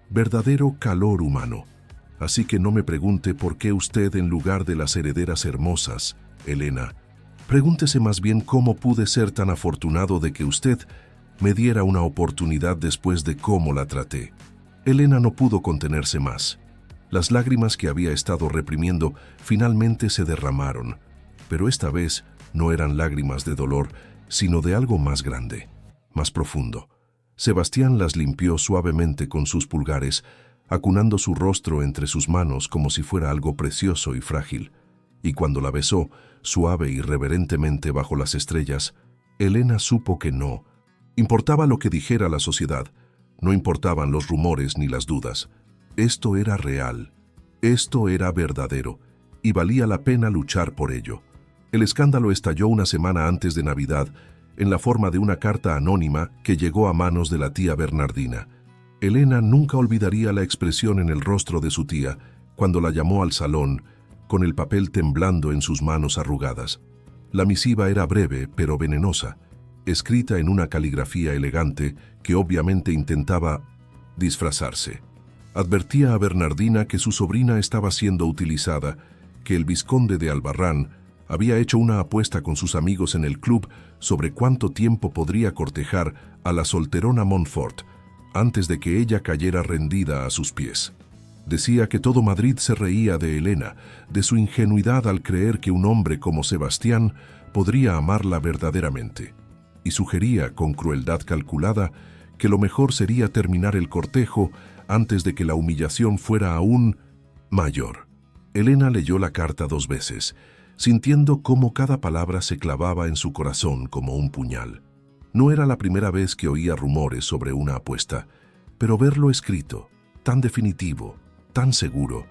verdadero calor humano. Así que no me pregunte por qué usted en lugar de las herederas hermosas, Elena. Pregúntese más bien cómo pude ser tan afortunado de que usted me diera una oportunidad después de cómo la traté». Elena no pudo contenerse más. Las lágrimas que había estado reprimiendo finalmente se derramaron, pero esta vez no eran lágrimas de dolor, sino de algo más grande, más profundo. Sebastián las limpió suavemente con sus pulgares, acunando su rostro entre sus manos como si fuera algo precioso y frágil. Y cuando la besó, suave y reverentemente bajo las estrellas, Elena supo que no importaba lo que dijera la sociedad, no importaban los rumores ni las dudas. Esto era real, esto era verdadero, y valía la pena luchar por ello. El escándalo estalló una semana antes de Navidad, en la forma de una carta anónima que llegó a manos de la tía Bernardina. Elena nunca olvidaría la expresión en el rostro de su tía cuando la llamó al salón, con el papel temblando en sus manos arrugadas. La misiva era breve, pero venenosa, escrita en una caligrafía elegante que obviamente intentaba disfrazarse. Advertía a Bernardina que su sobrina estaba siendo utilizada, que el vizconde de Albarrán Había hecho una apuesta con sus amigos en el club sobre cuánto tiempo podría cortejar a la solterona Montfort antes de que ella cayera rendida a sus pies. Decía que todo Madrid se reía de Elena, de su ingenuidad al creer que un hombre como Sebastián podría amarla verdaderamente, y sugería con crueldad calculada que lo mejor sería terminar el cortejo antes de que la humillación fuera aún mayor. Elena leyó la carta 2 veces, sintiendo cómo cada palabra se clavaba en su corazón como un puñal. No era la primera vez que oía rumores sobre una apuesta, pero verlo escrito, tan definitivo, tan seguro,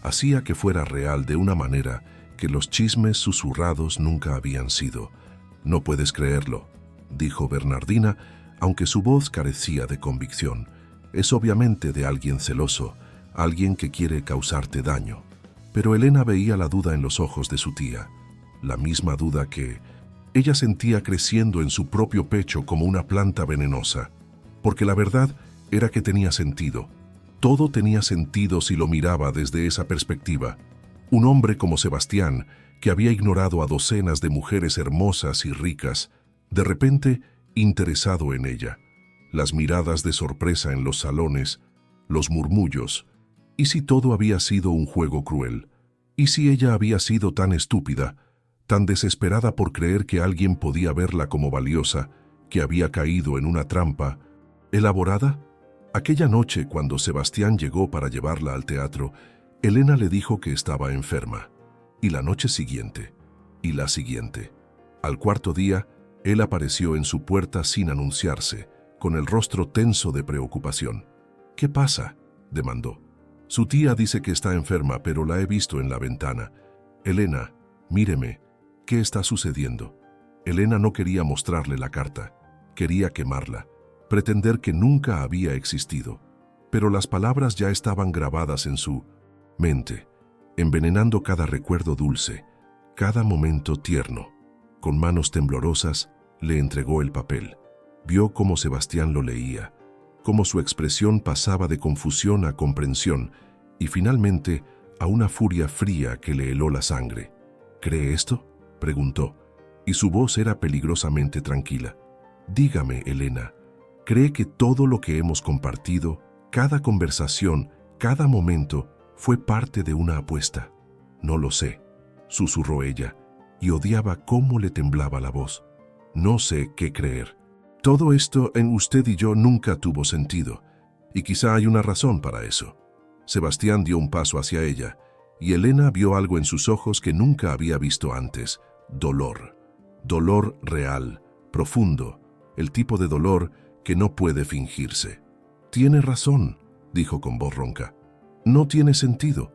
hacía que fuera real de una manera que los chismes susurrados nunca habían sido. «No puedes creerlo», dijo Bernardina, aunque su voz carecía de convicción. «Es obviamente de alguien celoso, alguien que quiere causarte daño». Pero Elena veía la duda en los ojos de su tía, la misma duda que ella sentía creciendo en su propio pecho como una planta venenosa, porque la verdad era que tenía sentido. Todo tenía sentido si lo miraba desde esa perspectiva. Un hombre como Sebastián, que había ignorado a docenas de mujeres hermosas y ricas, de repente interesado en ella. Las miradas de sorpresa en los salones, los murmullos. ¿Y si todo había sido un juego cruel? ¿Y si ella había sido tan estúpida, tan desesperada por creer que alguien podía verla como valiosa, que había caído en una trampa elaborada? Aquella noche, cuando Sebastián llegó para llevarla al teatro, Elena le dijo que estaba enferma. Y la noche siguiente, y la siguiente. Al 4.º día, él apareció en su puerta sin anunciarse, con el rostro tenso de preocupación. «¿Qué pasa?», demandó. «Su tía dice que está enferma, pero la he visto en la ventana. Elena, míreme, ¿qué está sucediendo?». Elena no quería mostrarle la carta, quería quemarla, pretender que nunca había existido. Pero las palabras ya estaban grabadas en su mente, envenenando cada recuerdo dulce, cada momento tierno. Con manos temblorosas, le entregó el papel. Vio cómo Sebastián lo leía, cómo su expresión pasaba de confusión a comprensión y finalmente a una furia fría que le heló la sangre. «¿Cree esto?», preguntó, y su voz era peligrosamente tranquila. «Dígame, Elena, ¿cree que todo lo que hemos compartido, cada conversación, cada momento, fue parte de una apuesta?» «No lo sé», susurró ella, y odiaba cómo le temblaba la voz. «No sé qué creer. Todo esto en usted y yo nunca tuvo sentido, y quizá hay una razón para eso». Sebastián dio un paso hacia ella, y Elena vio algo en sus ojos que nunca había visto antes: dolor. Dolor real, profundo, el tipo de dolor que no puede fingirse. «Tiene razón», dijo con voz ronca. «No tiene sentido.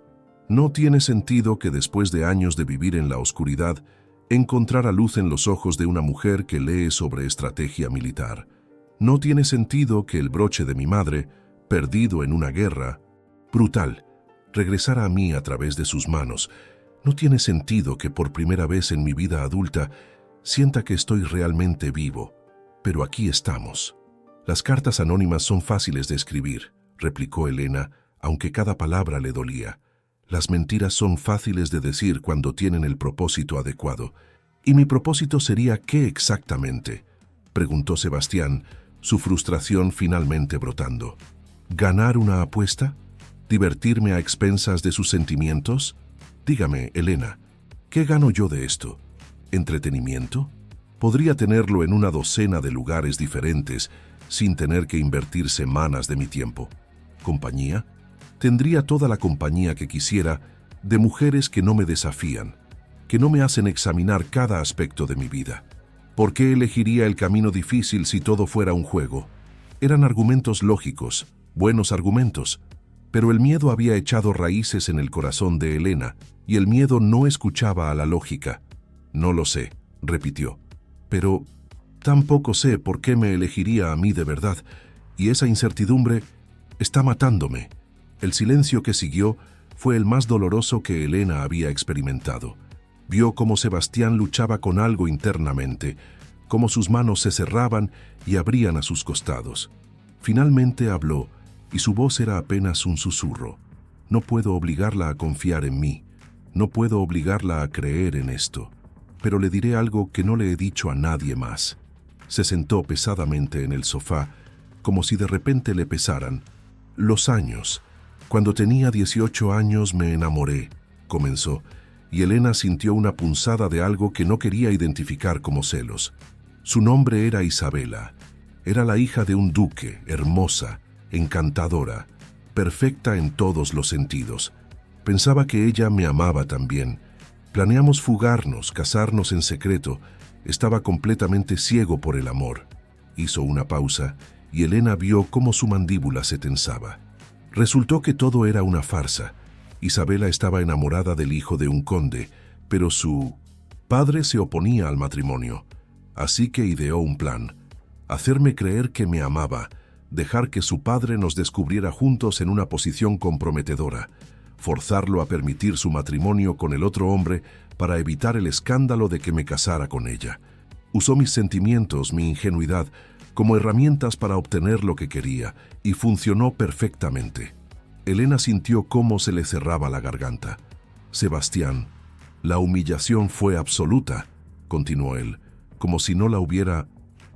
No tiene sentido que después de años de vivir en la oscuridad, encontrara luz en los ojos de una mujer que lee sobre estrategia militar. No tiene sentido que el broche de mi madre, perdido en una guerra brutal, regresara a mí a través de sus manos. No tiene sentido que por primera vez en mi vida adulta sienta que estoy realmente vivo. Pero aquí estamos». «Las cartas anónimas son fáciles de escribir», replicó Elena, aunque cada palabra le dolía. «Las mentiras son fáciles de decir cuando tienen el propósito adecuado». «¿Y mi propósito sería qué exactamente?», preguntó Sebastián, su frustración finalmente brotando. «¿Ganar una apuesta? ¿Divertirme a expensas de sus sentimientos? Dígame, Elena, ¿qué gano yo de esto? ¿Entretenimiento? Podría tenerlo en una docena de lugares diferentes sin tener que invertir semanas de mi tiempo. ¿Compañía? Tendría toda la compañía que quisiera de mujeres que no me desafían, que no me hacen examinar cada aspecto de mi vida. ¿Por qué elegiría el camino difícil si todo fuera un juego? Eran argumentos lógicos, buenos argumentos, pero el miedo había echado raíces en el corazón de Elena y el miedo no escuchaba a la lógica. «No lo sé», repitió, «pero tampoco sé por qué me elegiría a mí de verdad, y esa incertidumbre está matándome». El silencio que siguió fue el más doloroso que Elena había experimentado. Vio cómo Sebastián luchaba con algo internamente, cómo sus manos se cerraban y abrían a sus costados. Finalmente habló, y su voz era apenas un susurro. «No puedo obligarla a confiar en mí. No puedo obligarla a creer en esto. pero le diré algo que no le he dicho a nadie más. Se sentó pesadamente en el sofá, como si de repente le pesaran. Los años. Cuando tenía 18 años me enamoré, comenzó, y Elena sintió una punzada de algo que no quería identificar como celos. Su nombre era Isabela. Era la hija de un duque, hermosa, encantadora, perfecta en todos los sentidos. Pensaba que ella me amaba también. Planeamos fugarnos, casarnos en secreto. Estaba completamente ciego por el amor. Hizo una pausa y Elena vio cómo su mandíbula se tensaba. Resultó que todo era una farsa. Isabela estaba enamorada del hijo de un conde, pero su padre se oponía al matrimonio. Así que ideó un plan: hacerme creer que me amaba, dejar que su padre nos descubriera juntos en una posición comprometedora, forzarlo a permitir su matrimonio con el otro hombre para evitar el escándalo de que me casara con ella. Usó mis sentimientos, mi ingenuidad, como herramientas para obtener lo que quería, y funcionó perfectamente. Elena sintió cómo se le cerraba la garganta. Sebastián, la humillación fue absoluta, continuó él, como si no la hubiera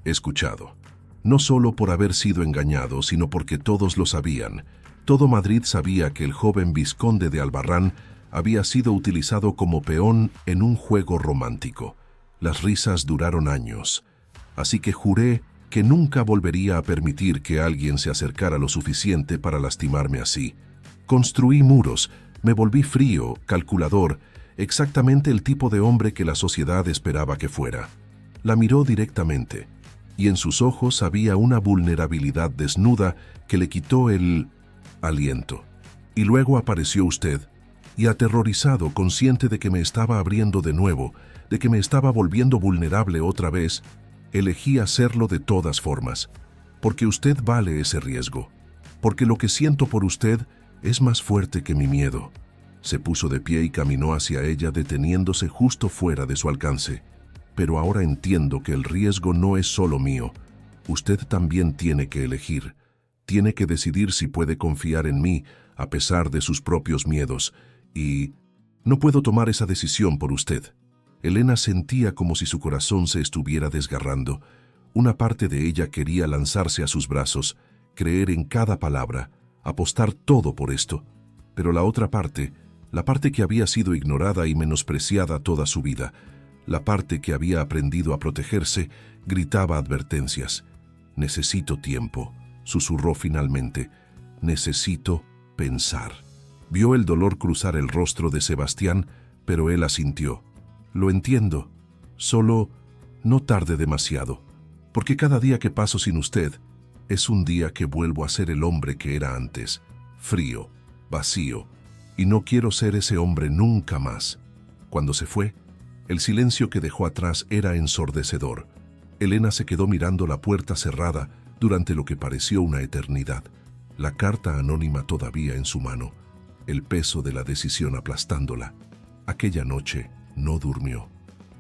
escuchado. No solo por haber sido engañado, sino porque todos lo sabían. Todo Madrid sabía que el joven vizconde de Albarrán había sido utilizado como peón en un juego romántico. Las risas duraron años, así que juré que nunca volvería a permitir que alguien se acercara lo suficiente para lastimarme así. Construí muros, me volví frío, calculador, exactamente el tipo de hombre que la sociedad esperaba que fuera. La miró directamente, y en sus ojos había una vulnerabilidad desnuda que le quitó el aliento. Y luego apareció usted, y aterrorizado, consciente de que me estaba abriendo de nuevo, de que me estaba volviendo vulnerable otra vez, elegí hacerlo de todas formas, porque usted vale ese riesgo, porque lo que siento por usted es más fuerte que mi miedo. Se puso de pie y caminó hacia ella, deteniéndose justo fuera de su alcance. Pero ahora entiendo que el riesgo no es solo mío. Usted también tiene que elegir. Tiene que decidir si puede confiar en mí a pesar de sus propios miedos. Y no puedo tomar esa decisión por usted. Elena sentía como si su corazón se estuviera desgarrando. Una parte de ella quería lanzarse a sus brazos, creer en cada palabra, apostar todo por esto. Pero la otra parte, la parte que había sido ignorada y menospreciada toda su vida, la parte que había aprendido a protegerse, gritaba advertencias. «Necesito tiempo», susurró finalmente. «Necesito pensar». Vio el dolor cruzar el rostro de Sebastián, pero él asintió. «Lo entiendo. Solo no tarde demasiado, porque cada día que paso sin usted es un día que vuelvo a ser el hombre que era antes, frío, vacío, y no quiero ser ese hombre nunca más». Cuando se fue, el silencio que dejó atrás era ensordecedor. Elena se quedó mirando la puerta cerrada durante lo que pareció una eternidad, la carta anónima todavía en su mano, el peso de la decisión aplastándola. Aquella noche no durmió.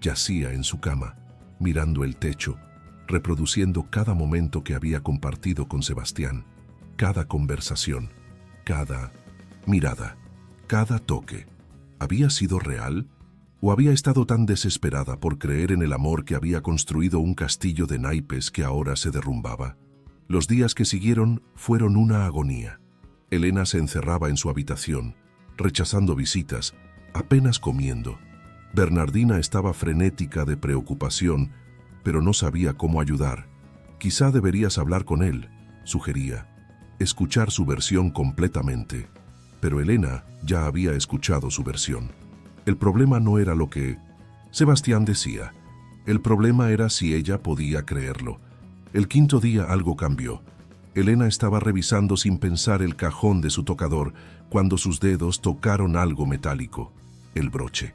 Yacía en su cama, mirando el techo, reproduciendo cada momento que había compartido con Sebastián, cada conversación, cada mirada, cada toque. ¿Había sido real? ¿O había estado tan desesperada por creer en el amor que había construido un castillo de naipes que ahora se derrumbaba? Los días que siguieron fueron una agonía. Elena se encerraba en su habitación, rechazando visitas, apenas comiendo. Bernardina estaba frenética de preocupación, pero no sabía cómo ayudar. «Quizá deberías hablar con él», sugería, escuchar su versión completamente. Pero Elena ya había escuchado su versión. El problema no era lo que Sebastián decía. El problema era si ella podía creerlo. El quinto día algo cambió. Elena estaba revisando sin pensar el cajón de su tocador cuando sus dedos tocaron algo metálico. El broche.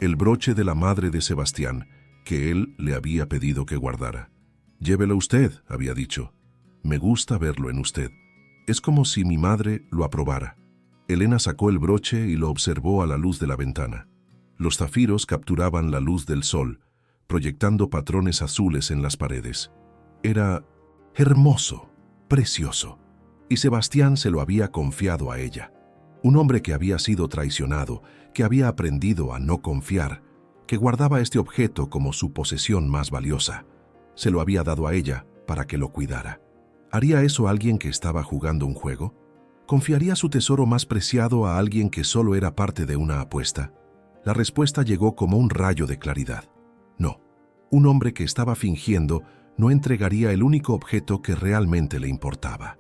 El broche de la madre de Sebastián, que él le había pedido que guardara. «Llévelo usted», había dicho. «Me gusta verlo en usted. Es como si mi madre lo aprobara». Elena sacó el broche y lo observó a la luz de la ventana. Los zafiros capturaban la luz del sol, proyectando patrones azules en las paredes. Era hermoso, precioso, y Sebastián se lo había confiado a ella. Un hombre que había sido traicionado, que había aprendido a no confiar, que guardaba este objeto como su posesión más valiosa. Se lo había dado a ella para que lo cuidara. ¿Haría eso alguien que estaba jugando un juego? ¿Confiaría su tesoro más preciado a alguien que solo era parte de una apuesta? La respuesta llegó como un rayo de claridad. No, un hombre que estaba fingiendo no entregaría el único objeto que realmente le importaba.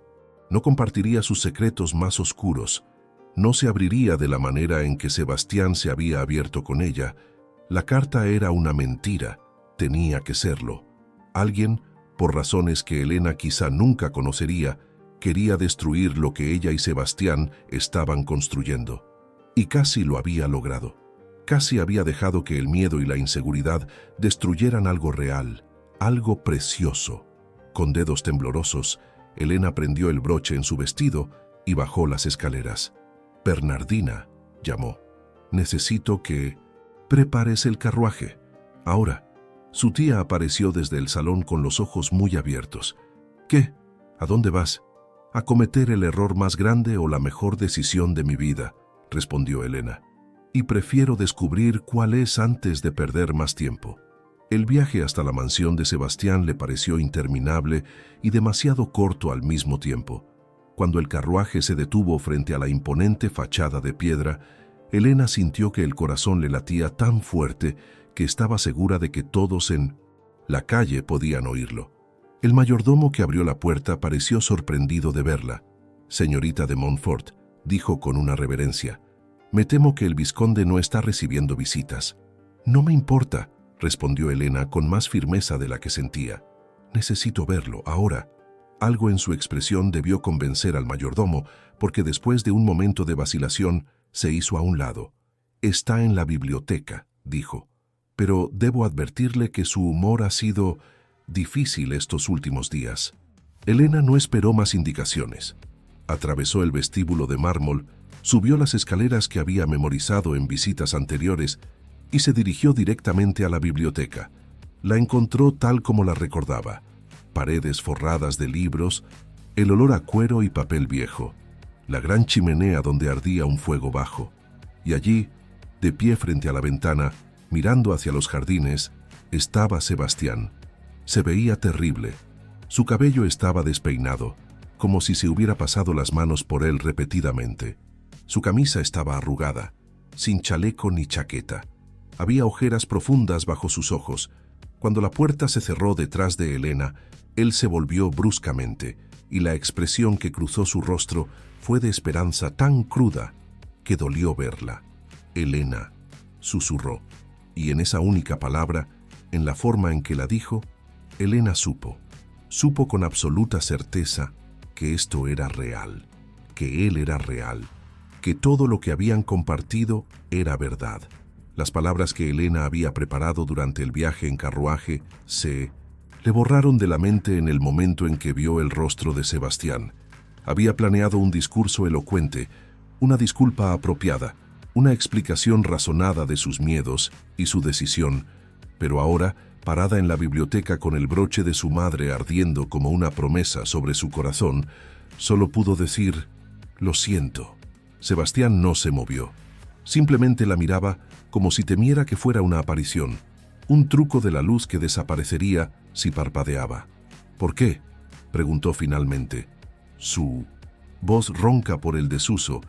No compartiría sus secretos más oscuros. No se abriría de la manera en que Sebastián se había abierto con ella. La carta era una mentira. Tenía que serlo. Alguien, por razones que Elena quizá nunca conocería, quería destruir lo que ella y Sebastián estaban construyendo. Y casi lo había logrado. Casi había dejado que el miedo y la inseguridad destruyeran algo real, algo precioso. Con dedos temblorosos, Elena prendió el broche en su vestido y bajó las escaleras. «Bernardina», llamó, «necesito que prepares el carruaje. Ahora». Su tía apareció desde el salón con los ojos muy abiertos. «¿Qué? ¿A dónde vas?» «A cometer el error más grande o la mejor decisión de mi vida», respondió Elena. «Y prefiero descubrir cuál es antes de perder más tiempo». El viaje hasta la mansión de Sebastián le pareció interminable y demasiado corto al mismo tiempo. Cuando el carruaje se detuvo frente a la imponente fachada de piedra, Elena sintió que el corazón le latía tan fuerte que estaba segura de que todos en la calle podían oírlo. El mayordomo que abrió la puerta pareció sorprendido de verla. «Señorita de Montfort», dijo con una reverencia, «me temo que el vizconde no está recibiendo visitas». «No me importa», respondió Elena con más firmeza de la que sentía. «Necesito verlo, ahora». Algo en su expresión debió convencer al mayordomo, porque después de un momento de vacilación se hizo a un lado. «Está en la biblioteca», dijo. «Pero debo advertirle que su humor ha sido difícil estos últimos días». Elena no esperó más indicaciones. Atravesó el vestíbulo de mármol, subió las escaleras que había memorizado en visitas anteriores y se dirigió directamente a la biblioteca. La encontró tal como la recordaba: paredes forradas de libros, el olor a cuero y papel viejo, la gran chimenea donde ardía un fuego bajo. Y allí, de pie frente a la ventana, mirando hacia los jardines, estaba Sebastián. Se veía terrible. Su cabello estaba despeinado, como si se hubiera pasado las manos por él repetidamente. Su camisa estaba arrugada, sin chaleco ni chaqueta. Había ojeras profundas bajo sus ojos. Cuando la puerta se cerró detrás de Elena, él se volvió bruscamente, y la expresión que cruzó su rostro fue de esperanza tan cruda que dolió verla. «Elena», susurró, y en esa única palabra, en la forma en que la dijo, Elena supo con absoluta certeza que esto era real, que él era real, que todo lo que habían compartido era verdad. Las palabras que Elena había preparado durante el viaje en carruaje se le borraron de la mente en el momento en que vio el rostro de Sebastián. Había planeado un discurso elocuente, una disculpa apropiada, una explicación razonada de sus miedos y su decisión, pero ahora, parada en la biblioteca con el broche de su madre ardiendo como una promesa sobre su corazón, solo pudo decir: «Lo siento». Sebastián no se movió. Simplemente la miraba como si temiera que fuera una aparición, un truco de la luz que desaparecería si parpadeaba. «¿Por qué?», preguntó finalmente. Su voz ronca por el desuso,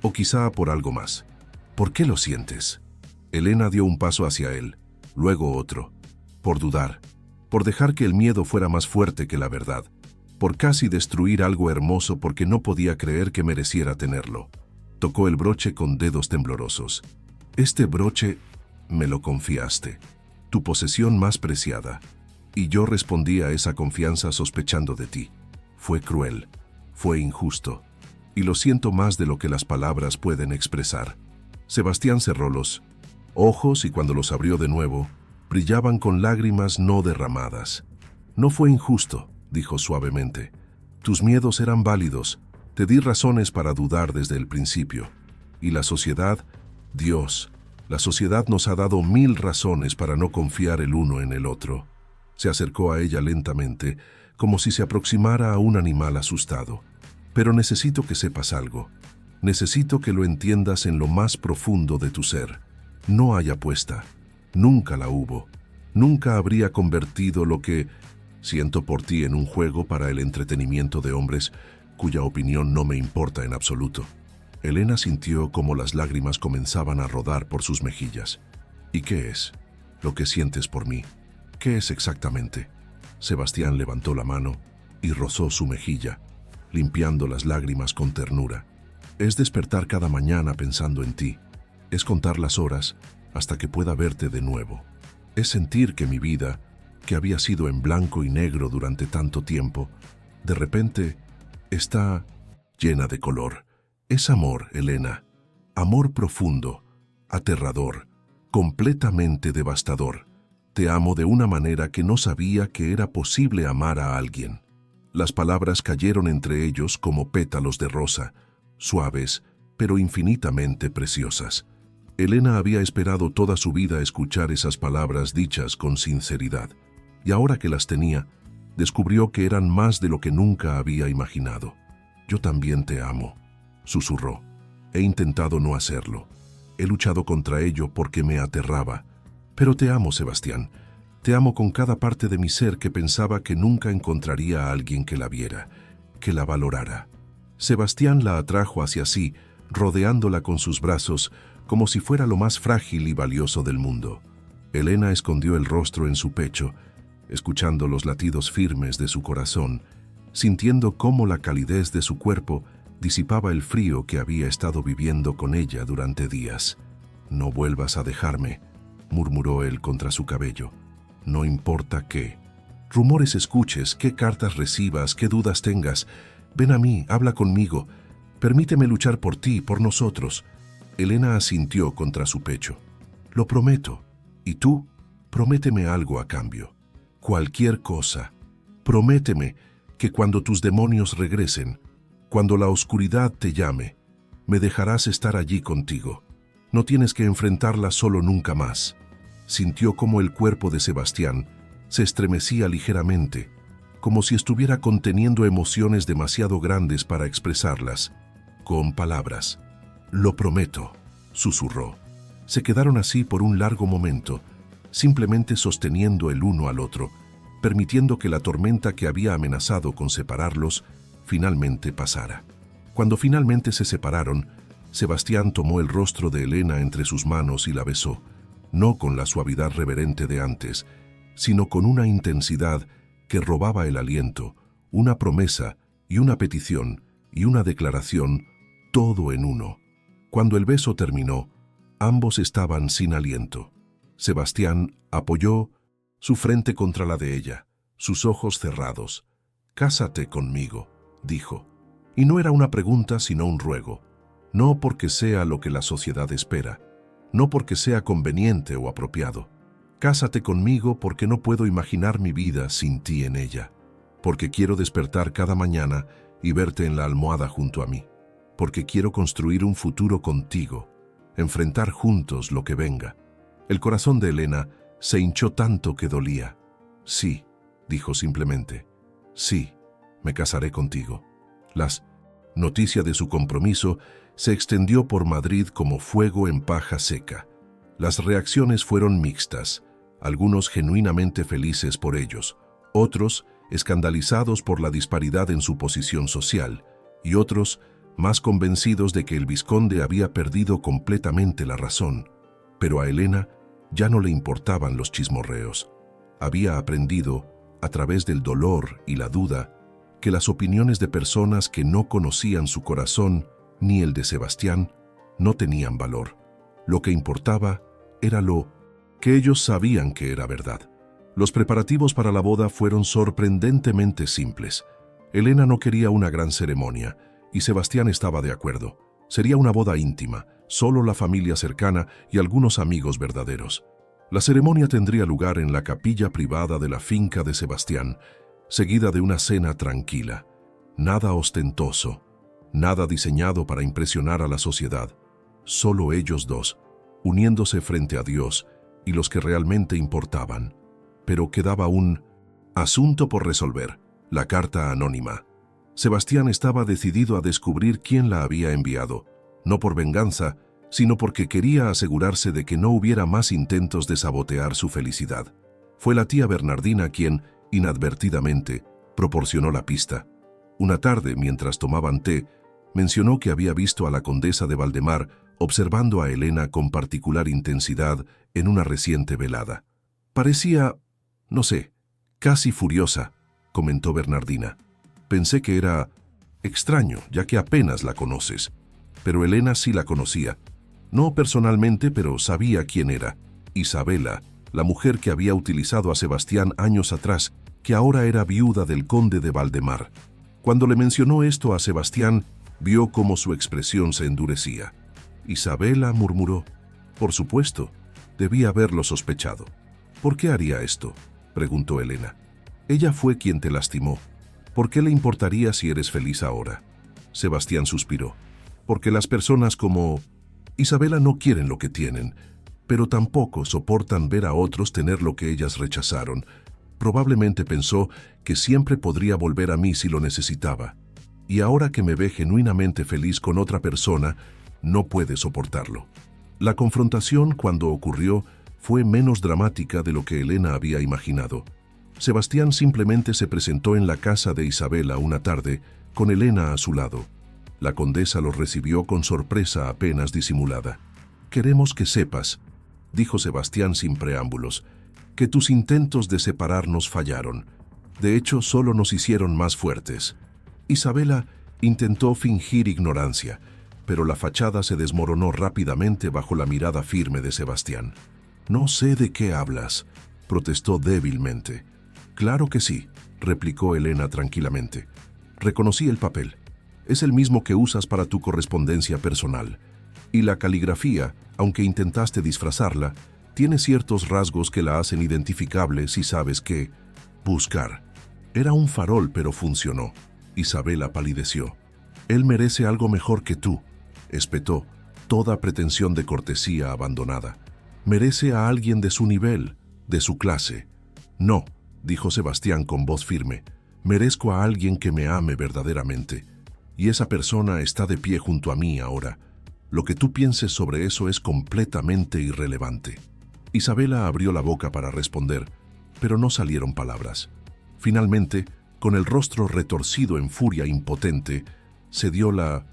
o quizá por algo más. «¿Por qué lo sientes?». Elena dio un paso hacia él, luego otro. Por dudar, por dejar que el miedo fuera más fuerte que la verdad, por casi destruir algo hermoso porque no podía creer que mereciera tenerlo. Tocó el broche con dedos temblorosos. «Este broche me lo confiaste, tu posesión más preciada, y yo respondí a esa confianza sospechando de ti. Fue cruel, fue injusto, y lo siento más de lo que las palabras pueden expresar». Sebastián cerró los ojos y cuando los abrió de nuevo, brillaban con lágrimas no derramadas. «No fue injusto», dijo suavemente. «Tus miedos eran válidos. Te di razones para dudar desde el principio. Y la sociedad, Dios, la sociedad nos ha dado 1000 razones para no confiar el uno en el otro». Se acercó a ella lentamente, como si se aproximara a un animal asustado. «Pero necesito que sepas algo. Necesito que lo entiendas en lo más profundo de tu ser. No hay apuesta. Nunca la hubo. Nunca habría convertido lo que siento por ti en un juego para el entretenimiento de hombres cuya opinión no me importa en absoluto. Elena sintió como las lágrimas comenzaban a rodar por sus mejillas. ¿Y qué es lo que sientes por mí? ¿Qué es exactamente? Sebastián levantó la mano y rozó su mejilla, limpiando las lágrimas con ternura. Es despertar cada mañana pensando en ti. Es contar las horas hasta que pueda verte de nuevo. Es sentir que mi vida, que había sido en blanco y negro durante tanto tiempo, de repente está llena de color. Es amor, Elena. Amor profundo, aterrador, completamente devastador. Te amo de una manera que no sabía que era posible amar a alguien. Las palabras cayeron entre ellos como pétalos de rosa, suaves, pero infinitamente preciosas. Elena había esperado toda su vida escuchar esas palabras dichas con sinceridad, y ahora que las tenía, descubrió que eran más de lo que nunca había imaginado. Yo también te amo, susurró. He intentado no hacerlo. He luchado contra ello porque me aterraba. Pero te amo, Sebastián. Te amo con cada parte de mi ser que pensaba que nunca encontraría a alguien que la viera, que la valorara. Sebastián la atrajo hacia sí, rodeándola con sus brazos, como si fuera lo más frágil y valioso del mundo. Elena escondió el rostro en su pecho, escuchando los latidos firmes de su corazón, sintiendo cómo la calidez de su cuerpo disipaba el frío que había estado viviendo con ella durante días. «No vuelvas a dejarme», murmuró él contra su cabello. «No importa qué rumores escuches, qué cartas recibas, qué dudas tengas. Ven a mí, habla conmigo. Permíteme luchar por ti, por nosotros». Elena asintió contra su pecho. «Lo prometo. ¿Y tú? Prométeme algo a cambio. Cualquier cosa. Prométeme que cuando tus demonios regresen, cuando la oscuridad te llame, me dejarás estar allí contigo. No tienes que enfrentarla solo nunca más». Sintió como el cuerpo de Sebastián se estremecía ligeramente, como si estuviera conteniendo emociones demasiado grandes para expresarlas con palabras. «Lo prometo», susurró. Se quedaron así por un largo momento, simplemente sosteniendo el uno al otro, permitiendo que la tormenta que había amenazado con separarlos finalmente pasara. Cuando finalmente se separaron, Sebastián tomó el rostro de Elena entre sus manos y la besó, no con la suavidad reverente de antes, sino con una intensidad que robaba el aliento, una promesa y una petición y una declaración, todo en uno. Cuando el beso terminó, ambos estaban sin aliento. Sebastián apoyó su frente contra la de ella, sus ojos cerrados. «Cásate conmigo», dijo. Y no era una pregunta sino un ruego. No porque sea lo que la sociedad espera, no porque sea conveniente o apropiado. «Cásate conmigo porque no puedo imaginar mi vida sin ti en ella. Porque quiero despertar cada mañana y verte en la almohada junto a mí. Porque quiero construir un futuro contigo, enfrentar juntos lo que venga». El corazón de Elena se hinchó tanto que dolía. «Sí», dijo simplemente. «Sí, me casaré contigo». Las noticia de su compromiso se extendió por Madrid como fuego en paja seca. Las reacciones fueron mixtas, algunos genuinamente felices por ellos, otros escandalizados por la disparidad en su posición social, y otros más convencidos de que el vizconde había perdido completamente la razón. Pero a Elena ya no le importaban los chismorreos. Había aprendido, a través del dolor y la duda, que las opiniones de personas que no conocían su corazón ni el de Sebastián no tenían valor. Lo que importaba era lo que ellos sabían que era verdad. Los preparativos para la boda fueron sorprendentemente simples. Elena no quería una gran ceremonia, y Sebastián estaba de acuerdo. Sería una boda íntima, solo la familia cercana y algunos amigos verdaderos. La ceremonia tendría lugar en la capilla privada de la finca de Sebastián, seguida de una cena tranquila. Nada ostentoso, nada diseñado para impresionar a la sociedad. Solo ellos dos, uniéndose frente a Dios y los que realmente importaban. Pero quedaba un asunto por resolver: la carta anónima. Sebastián estaba decidido a descubrir quién la había enviado, no por venganza, sino porque quería asegurarse de que no hubiera más intentos de sabotear su felicidad. Fue la tía Bernardina quien, inadvertidamente, proporcionó la pista. Una tarde, mientras tomaban té, mencionó que había visto a la condesa de Valdemar observando a Elena con particular intensidad en una reciente velada. Parecía, no sé, casi furiosa, comentó Bernardina. Pensé que era extraño, ya que apenas la conoces. Pero Elena sí la conocía. No personalmente, pero sabía quién era. Isabela, la mujer que había utilizado a Sebastián años atrás, que ahora era viuda del conde de Valdemar. Cuando le mencionó esto a Sebastián, vio cómo su expresión se endurecía. Isabela murmuró. Por supuesto, debía haberlo sospechado. ¿Por qué haría esto?, preguntó Elena. Ella fue quien te lastimó. ¿Por qué le importaría si eres feliz ahora? Sebastián suspiró. Porque las personas como Isabela no quieren lo que tienen, pero tampoco soportan ver a otros tener lo que ellas rechazaron. Probablemente pensó que siempre podría volver a mí si lo necesitaba. Y ahora que me ve genuinamente feliz con otra persona, no puede soportarlo. La confrontación, cuando ocurrió, fue menos dramática de lo que Elena había imaginado. Sebastián simplemente se presentó en la casa de Isabela una tarde, con Elena a su lado. La condesa los recibió con sorpresa apenas disimulada. «Queremos que sepas», dijo Sebastián sin preámbulos, «que tus intentos de separarnos fallaron. De hecho, solo nos hicieron más fuertes». Isabela intentó fingir ignorancia, pero la fachada se desmoronó rápidamente bajo la mirada firme de Sebastián. «No sé de qué hablas», protestó débilmente. «Claro que sí», replicó Elena tranquilamente. «Reconocí el papel. Es el mismo que usas para tu correspondencia personal. Y la caligrafía, aunque intentaste disfrazarla, tiene ciertos rasgos que la hacen identificable si sabes qué buscar». Era un farol, pero funcionó. Isabela palideció. «Él merece algo mejor que tú», espetó, toda pretensión de cortesía abandonada. «Merece a alguien de su nivel, de su clase». «No», dijo Sebastián con voz firme, «merezco a alguien que me ame verdaderamente. Y esa persona está de pie junto a mí ahora. Lo que tú pienses sobre eso es completamente irrelevante». Isabela abrió la boca para responder, pero no salieron palabras. Finalmente, con el rostro retorcido en furia impotente, se dio la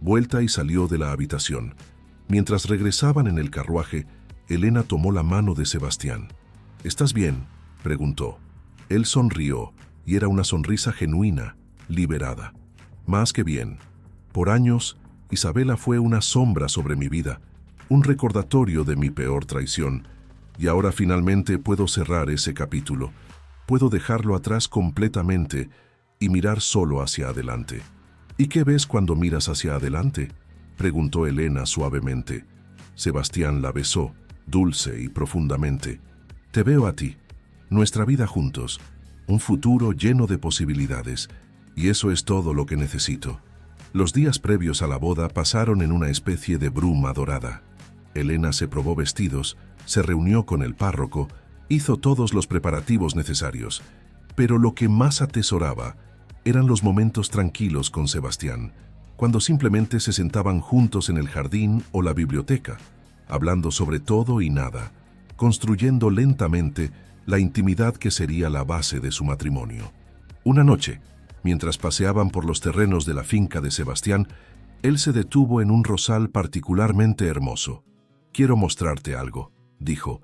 vuelta y salió de la habitación. Mientras regresaban en el carruaje, Elena tomó la mano de Sebastián. «¿Estás bien?», preguntó. Él sonrió, y era una sonrisa genuina, liberada. «Más que bien. Por años, Isabela fue una sombra sobre mi vida, un recordatorio de mi peor traición, y ahora finalmente puedo cerrar ese capítulo. Puedo dejarlo atrás completamente y mirar solo hacia adelante». «¿Y qué ves cuando miras hacia adelante?», preguntó Elena suavemente. Sebastián la besó, dulce y profundamente. «Te veo a ti, nuestra vida juntos, un futuro lleno de posibilidades, y eso es todo lo que necesito». Los días previos a la boda pasaron en una especie de bruma dorada. Elena se probó vestidos, se reunió con el párroco, hizo todos los preparativos necesarios, pero lo que más atesoraba eran los momentos tranquilos con Sebastián, cuando simplemente se sentaban juntos en el jardín o la biblioteca, hablando sobre todo y nada, construyendo lentamente la intimidad que sería la base de su matrimonio. Una noche, mientras paseaban por los terrenos de la finca de Sebastián, él se detuvo en un rosal particularmente hermoso. «Quiero mostrarte algo», dijo,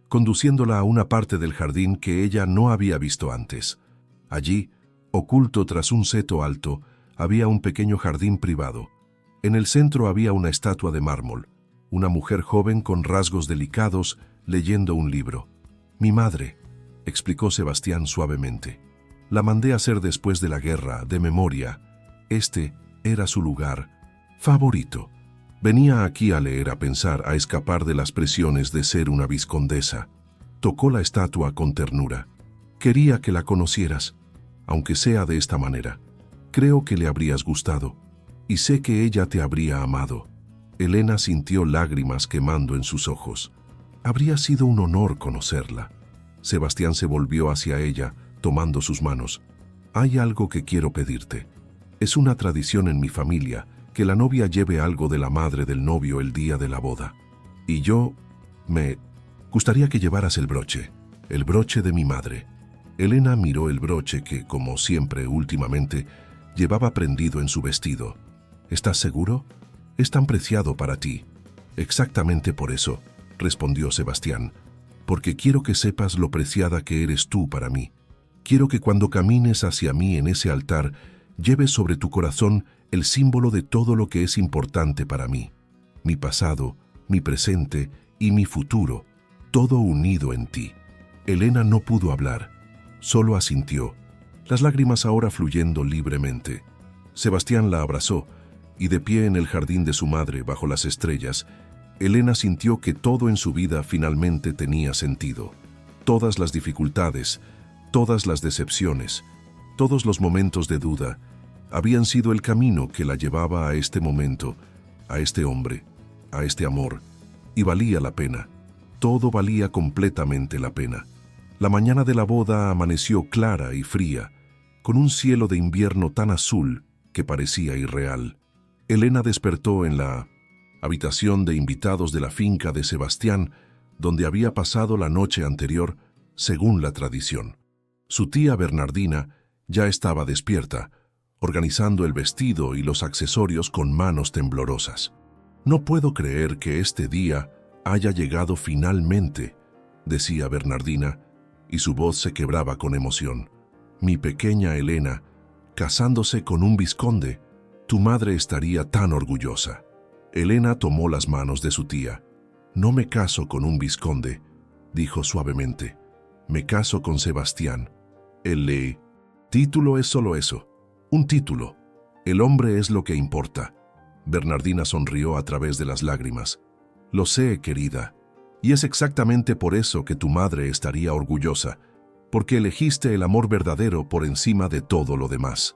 conduciéndola a una parte del jardín que ella no había visto antes. Allí, oculto tras un seto alto, había un pequeño jardín privado. En el centro había una estatua de mármol, una mujer joven con rasgos delicados leyendo un libro. «Mi madre», explicó Sebastián suavemente. «La mandé a hacer después de la guerra, de memoria. Este era su lugar favorito. Venía aquí a leer, a pensar, a escapar de las presiones de ser una vizcondesa». Tocó la estatua con ternura. «Quería que la conocieras, aunque sea de esta manera. Creo que le habrías gustado, y sé que ella te habría amado». Elena sintió lágrimas quemando en sus ojos. Habría sido un honor conocerla. Sebastián se volvió hacia ella, tomando sus manos. «Hay algo que quiero pedirte. Es una tradición en mi familia que la novia lleve algo de la madre del novio el día de la boda. Y yo me gustaría que llevaras el broche de mi madre. Elena miró el broche que, como siempre últimamente, llevaba prendido en su vestido. ¿Estás seguro? Es tan preciado para ti. Exactamente por eso, respondió Sebastián, porque quiero que sepas lo preciada que eres tú para mí. Quiero que cuando camines hacia mí en ese altar, lleves sobre tu corazón el símbolo de todo lo que es importante para mí. Mi pasado, mi presente y mi futuro, todo unido en ti. Elena no pudo hablar, solo asintió, las lágrimas ahora fluyendo libremente. Sebastián la abrazó, y de pie en el jardín de su madre, bajo las estrellas, Elena sintió que todo en su vida finalmente tenía sentido. Todas las dificultades, todas las decepciones, todos los momentos de duda, habían sido el camino que la llevaba a este momento, a este hombre, a este amor, y valía la pena. Todo valía completamente la pena. La mañana de la boda amaneció clara y fría, con un cielo de invierno tan azul que parecía irreal. Elena despertó en la habitación de invitados de la finca de Sebastián, donde había pasado la noche anterior, según la tradición. Su tía Bernardina ya estaba despierta, organizando el vestido y los accesorios con manos temblorosas. «No puedo creer que este día haya llegado finalmente», decía Bernardina, y su voz se quebraba con emoción. «Mi pequeña Elena, casándose con un vizconde, tu madre estaría tan orgullosa». Elena tomó las manos de su tía. «No me caso con un vizconde», dijo suavemente. «Me caso con Sebastián. El título es solo eso, un título. El hombre es lo que importa». Bernardina sonrió a través de las lágrimas. «Lo sé, querida, y es exactamente por eso que tu madre estaría orgullosa, porque elegiste el amor verdadero por encima de todo lo demás».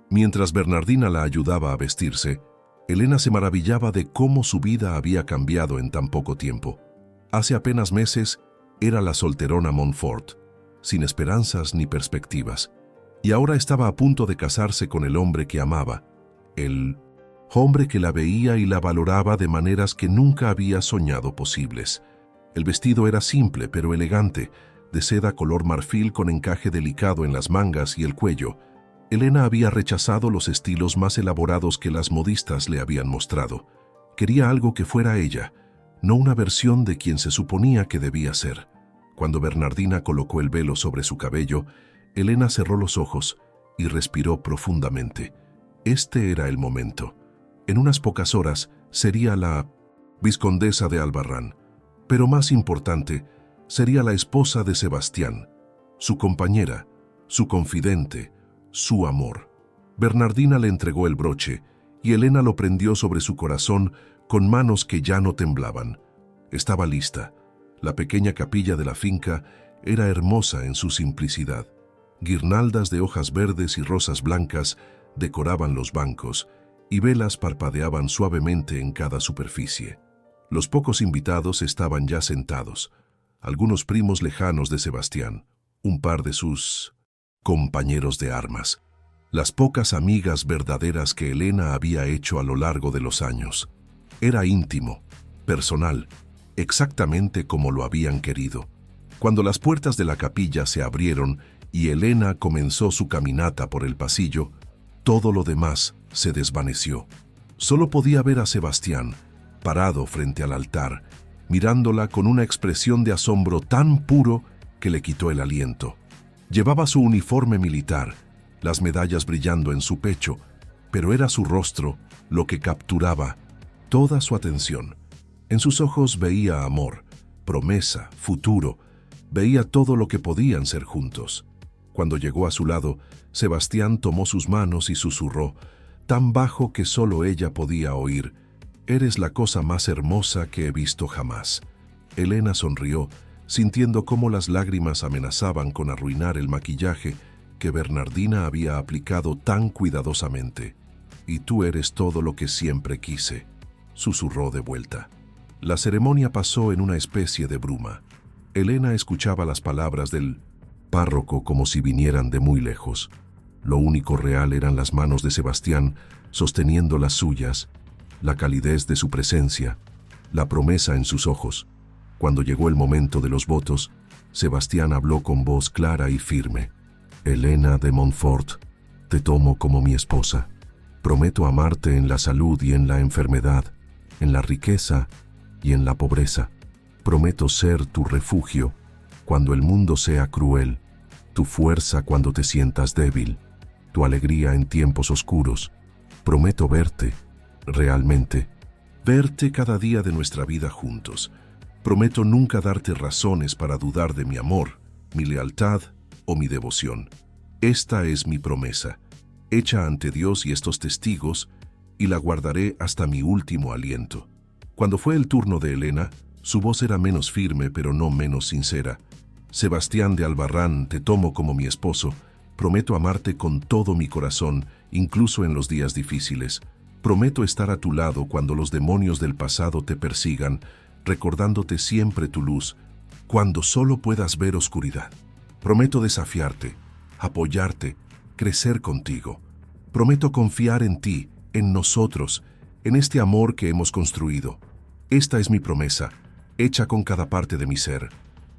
Mientras Bernardina la ayudaba a vestirse, Elena se maravillaba de cómo su vida había cambiado en tan poco tiempo. Hace apenas meses era la solterona Montfort, sin esperanzas ni perspectivas, y ahora estaba a punto de casarse con el hombre que amaba, el hombre que la veía y la valoraba de maneras que nunca había soñado posibles. El vestido era simple pero elegante, de seda color marfil con encaje delicado en las mangas y el cuello. Elena había rechazado los estilos más elaborados que las modistas le habían mostrado. Quería algo que fuera ella, no una versión de quien se suponía que debía ser. Cuando Bernardina colocó el velo sobre su cabello, Elena cerró los ojos y respiró profundamente. Este era el momento. En unas pocas horas sería la vizcondesa de Albarrán, pero más importante, sería la esposa de Sebastián, su compañera, su confidente, su amor. Bernardina le entregó el broche y Elena lo prendió sobre su corazón con manos que ya no temblaban. Estaba lista. La pequeña capilla de la finca era hermosa en su simplicidad. Guirnaldas de hojas verdes y rosas blancas decoraban los bancos y velas parpadeaban suavemente en cada superficie. Los pocos invitados estaban ya sentados, algunos primos lejanos de Sebastián, un par de sus compañeros de armas, las pocas amigas verdaderas que Elena había hecho a lo largo de los años. Era íntimo, personal, exactamente como lo habían querido. Cuando las puertas de la capilla se abrieron y Elena comenzó su caminata por el pasillo, todo lo demás se desvaneció. Solo podía ver a Sebastián, parado frente al altar, mirándola con una expresión de asombro tan puro que le quitó el aliento. Llevaba su uniforme militar, las medallas brillando en su pecho, pero era su rostro lo que capturaba toda su atención. En sus ojos veía amor, promesa, futuro, veía todo lo que podían ser juntos. Cuando llegó a su lado, Sebastián tomó sus manos y susurró, tan bajo que solo ella podía oír: «Eres la cosa más hermosa que he visto jamás». Elena sonrió, sintiendo cómo las lágrimas amenazaban con arruinar el maquillaje que Bernardina había aplicado tan cuidadosamente. «Y tú eres todo lo que siempre quise», susurró de vuelta. La ceremonia pasó en una especie de bruma. Elena escuchaba las palabras del párroco como si vinieran de muy lejos. Lo único real eran las manos de Sebastián sosteniendo las suyas, la calidez de su presencia, la promesa en sus ojos. Cuando llegó el momento de los votos, Sebastián habló con voz clara y firme. Helena de Montfort, te tomo como mi esposa. Prometo amarte en la salud y en la enfermedad, en la riqueza y en la pobreza. Prometo ser tu refugio cuando el mundo sea cruel, tu fuerza cuando te sientas débil, tu alegría en tiempos oscuros. Prometo verte, realmente, verte cada día de nuestra vida juntos. Prometo nunca darte razones para dudar de mi amor, mi lealtad o mi devoción. Esta es mi promesa, hecha ante Dios y estos testigos, y la guardaré hasta mi último aliento. Cuando fue el turno de Helena, su voz era menos firme pero no menos sincera. Sebastián de Albarrán, te tomo como mi esposo. Prometo amarte con todo mi corazón, incluso en los días difíciles. Prometo estar a tu lado cuando los demonios del pasado te persigan, recordándote siempre tu luz, cuando solo puedas ver oscuridad. Prometo desafiarte, apoyarte, crecer contigo. Prometo confiar en ti, en nosotros, en este amor que hemos construido. Esta es mi promesa, hecha con cada parte de mi ser,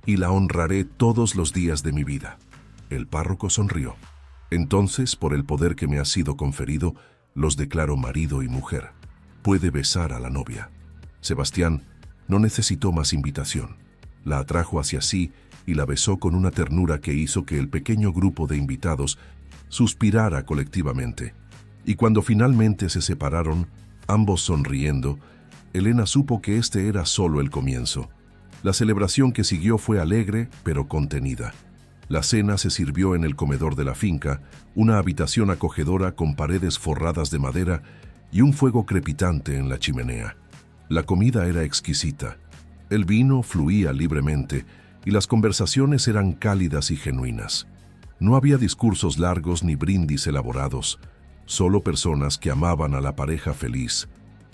y la honraré todos los días de mi vida. El párroco sonrió. Entonces, por el poder que me ha sido conferido, los declaro marido y mujer. Puede besar a la novia. Sebastián no necesitó más invitación. La atrajo hacia sí y la besó con una ternura que hizo que el pequeño grupo de invitados suspirara colectivamente. Y cuando finalmente se separaron, ambos sonriendo, Helena supo que este era solo el comienzo. La celebración que siguió fue alegre, pero contenida. La cena se sirvió en el comedor de la finca, una habitación acogedora con paredes forradas de madera y un fuego crepitante en la chimenea. La comida era exquisita. El vino fluía libremente y las conversaciones eran cálidas y genuinas. No había discursos largos ni brindis elaborados, solo personas que amaban a la pareja feliz,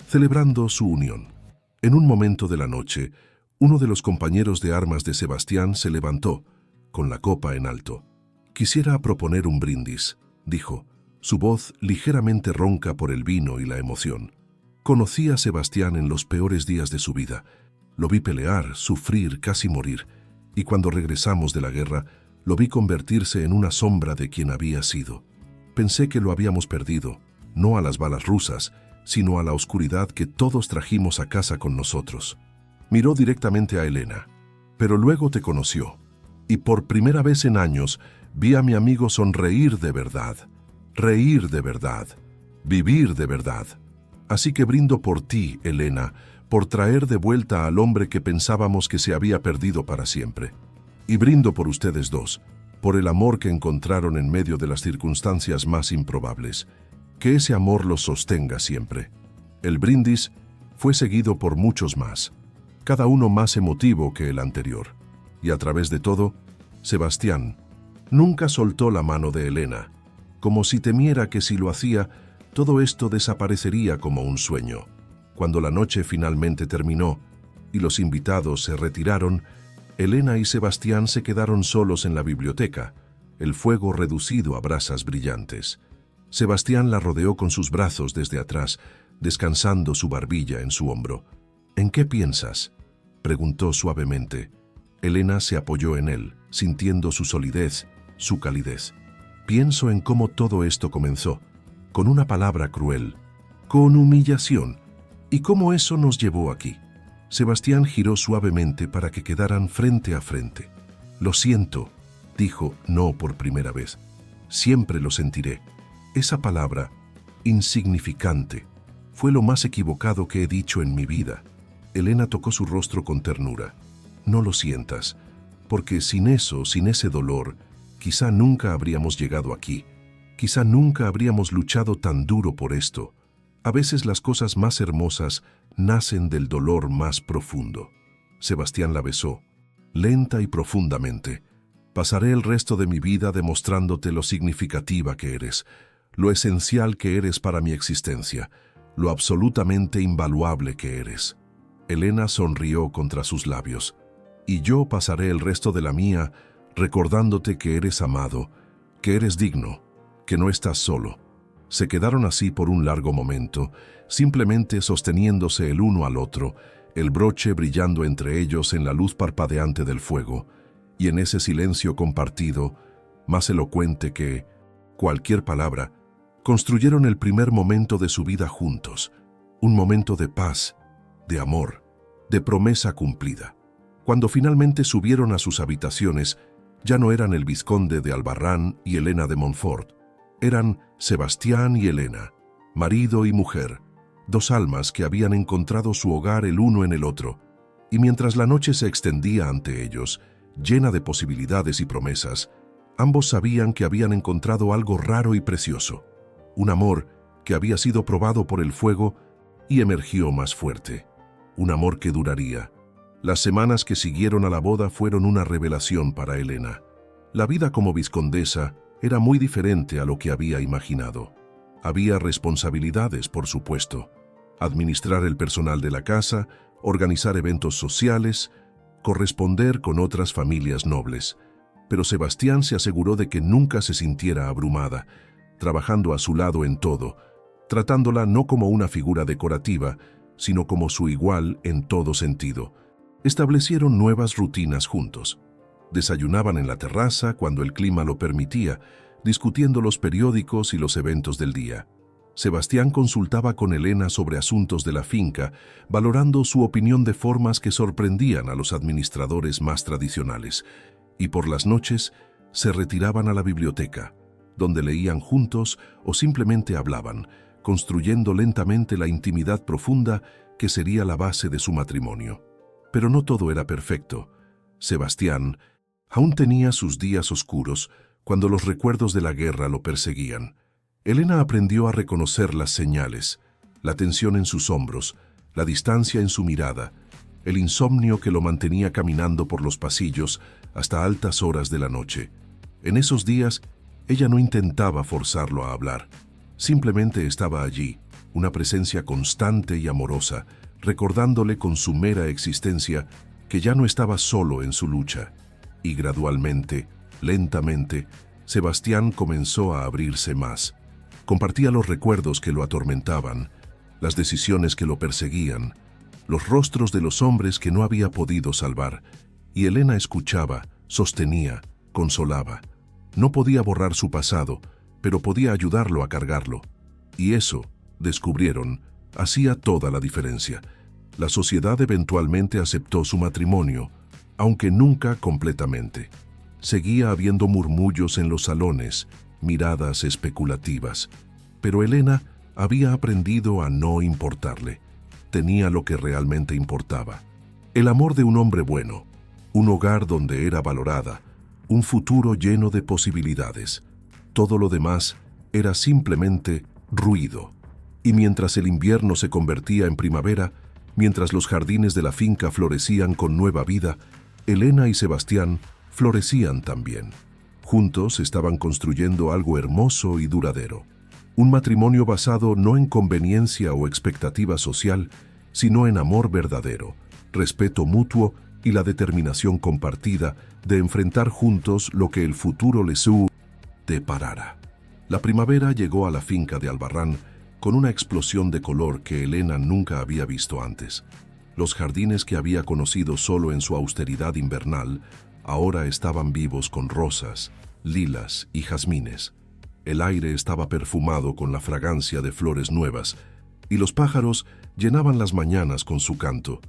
celebrando su unión. En un momento de la noche, uno de los compañeros de armas de Sebastián se levantó, con la copa en alto. Quisiera proponer un brindis, dijo, su voz ligeramente ronca por el vino y la emoción. Conocí a Sebastián en los peores días de su vida. Lo vi pelear, sufrir, casi morir, y cuando regresamos de la guerra, lo vi convertirse en una sombra de quien había sido. Pensé que lo habíamos perdido, no a las balas rusas, sino a la oscuridad que todos trajimos a casa con nosotros. Miró directamente a Helena, pero luego te conoció. Y por primera vez en años vi a mi amigo sonreír de verdad, reír de verdad, vivir de verdad. Así que brindo por ti, Helena, por traer de vuelta al hombre que pensábamos que se había perdido para siempre. Y brindo por ustedes dos, por el amor que encontraron en medio de las circunstancias más improbables. Que ese amor los sostenga siempre. El brindis fue seguido por muchos más, cada uno más emotivo que el anterior. Y a través de todo, Sebastián nunca soltó la mano de Helena, como si temiera que si lo hacía, todo esto desaparecería como un sueño. Cuando la noche finalmente terminó y los invitados se retiraron, Helena y Sebastián se quedaron solos en la biblioteca, el fuego reducido a brasas brillantes. Sebastián la rodeó con sus brazos desde atrás, descansando su barbilla en su hombro. «¿En qué piensas?», preguntó suavemente. Helena se apoyó en él, sintiendo su solidez, su calidez. «Pienso en cómo todo esto comenzó, con una palabra cruel, con humillación, y cómo eso nos llevó aquí». Sebastián giró suavemente para que quedaran frente a frente. «Lo siento», dijo, no por primera vez. «Siempre lo sentiré». Esa palabra, insignificante, fue lo más equivocado que he dicho en mi vida. Helena tocó su rostro con ternura. «No lo sientas, porque sin eso, sin ese dolor, quizá nunca habríamos llegado aquí. Quizá nunca habríamos luchado tan duro por esto. A veces las cosas más hermosas nacen del dolor más profundo». Sebastián la besó, lenta y profundamente. «Pasaré el resto de mi vida demostrándote lo significativa que eres, lo esencial que eres para mi existencia, lo absolutamente invaluable que eres». Helena sonrió contra sus labios. «Y yo pasaré el resto de la mía recordándote que eres amado, que eres digno, que no estás solo. Se quedaron así por un largo momento, simplemente sosteniéndose el uno al otro, el broche brillando entre ellos en la luz parpadeante del fuego, y en ese silencio compartido, más elocuente que cualquier palabra, construyeron el primer momento de su vida juntos, un momento de paz, de amor, de promesa cumplida. Cuando finalmente subieron a sus habitaciones, ya no eran el vizconde de Albarrán y Elena de Montfort, eran Sebastián y Elena, marido y mujer, dos almas que habían encontrado su hogar el uno en el otro, y mientras la noche se extendía ante ellos, llena de posibilidades y promesas, ambos sabían que habían encontrado algo raro y precioso, un amor que había sido probado por el fuego y emergió más fuerte, un amor que duraría. Las semanas que siguieron a la boda fueron una revelación para Elena. La vida como vizcondesa era muy diferente a lo que había imaginado. Había responsabilidades, por supuesto. Administrar el personal de la casa, organizar eventos sociales, corresponder con otras familias nobles. Pero Sebastián se aseguró de que nunca se sintiera abrumada, trabajando a su lado en todo, tratándola no como una figura decorativa, sino como su igual en todo sentido. Establecieron nuevas rutinas juntos. Desayunaban en la terraza cuando el clima lo permitía, discutiendo los periódicos y los eventos del día. Sebastián consultaba con Elena sobre asuntos de la finca, valorando su opinión de formas que sorprendían a los administradores más tradicionales, y por las noches se retiraban a la biblioteca, donde leían juntos o simplemente hablaban, construyendo lentamente la intimidad profunda que sería la base de su matrimonio. Pero no todo era perfecto. Sebastián aún tenía sus días oscuros cuando los recuerdos de la guerra lo perseguían. Elena aprendió a reconocer las señales, la tensión en sus hombros, la distancia en su mirada, el insomnio que lo mantenía caminando por los pasillos hasta altas horas de la noche. En esos días, ella no intentaba forzarlo a hablar. Simplemente estaba allí, una presencia constante y amorosa, recordándole con su mera existencia que ya no estaba solo en su lucha. Y gradualmente, lentamente, Sebastián comenzó a abrirse más. Compartía los recuerdos que lo atormentaban, las decisiones que lo perseguían, los rostros de los hombres que no había podido salvar, y Elena escuchaba, sostenía, consolaba. No podía borrar su pasado, pero podía ayudarlo a cargarlo. Y eso, descubrieron, hacía toda la diferencia. La sociedad eventualmente aceptó su matrimonio, aunque nunca completamente. Seguía habiendo murmullos en los salones, miradas especulativas, pero Elena había aprendido a no importarle. Tenía lo que realmente importaba: el amor de un hombre bueno, un hogar donde era valorada, un futuro lleno de posibilidades. Todo lo demás era simplemente ruido. Y mientras el invierno se convertía en primavera, mientras los jardines de la finca florecían con nueva vida, Elena y Sebastián florecían también. Juntos estaban construyendo algo hermoso y duradero. Un matrimonio basado no en conveniencia o expectativa social, sino en amor verdadero, respeto mutuo y la determinación compartida de enfrentar juntos lo que el futuro les deparara. La primavera llegó a la finca de Albarrán con una explosión de color que Elena nunca había visto antes. Los jardines que había conocido solo en su austeridad invernal ahora estaban vivos con rosas, lilas y jazmines. El aire estaba perfumado con la fragancia de flores nuevas, y los pájaros llenaban las mañanas con su canto.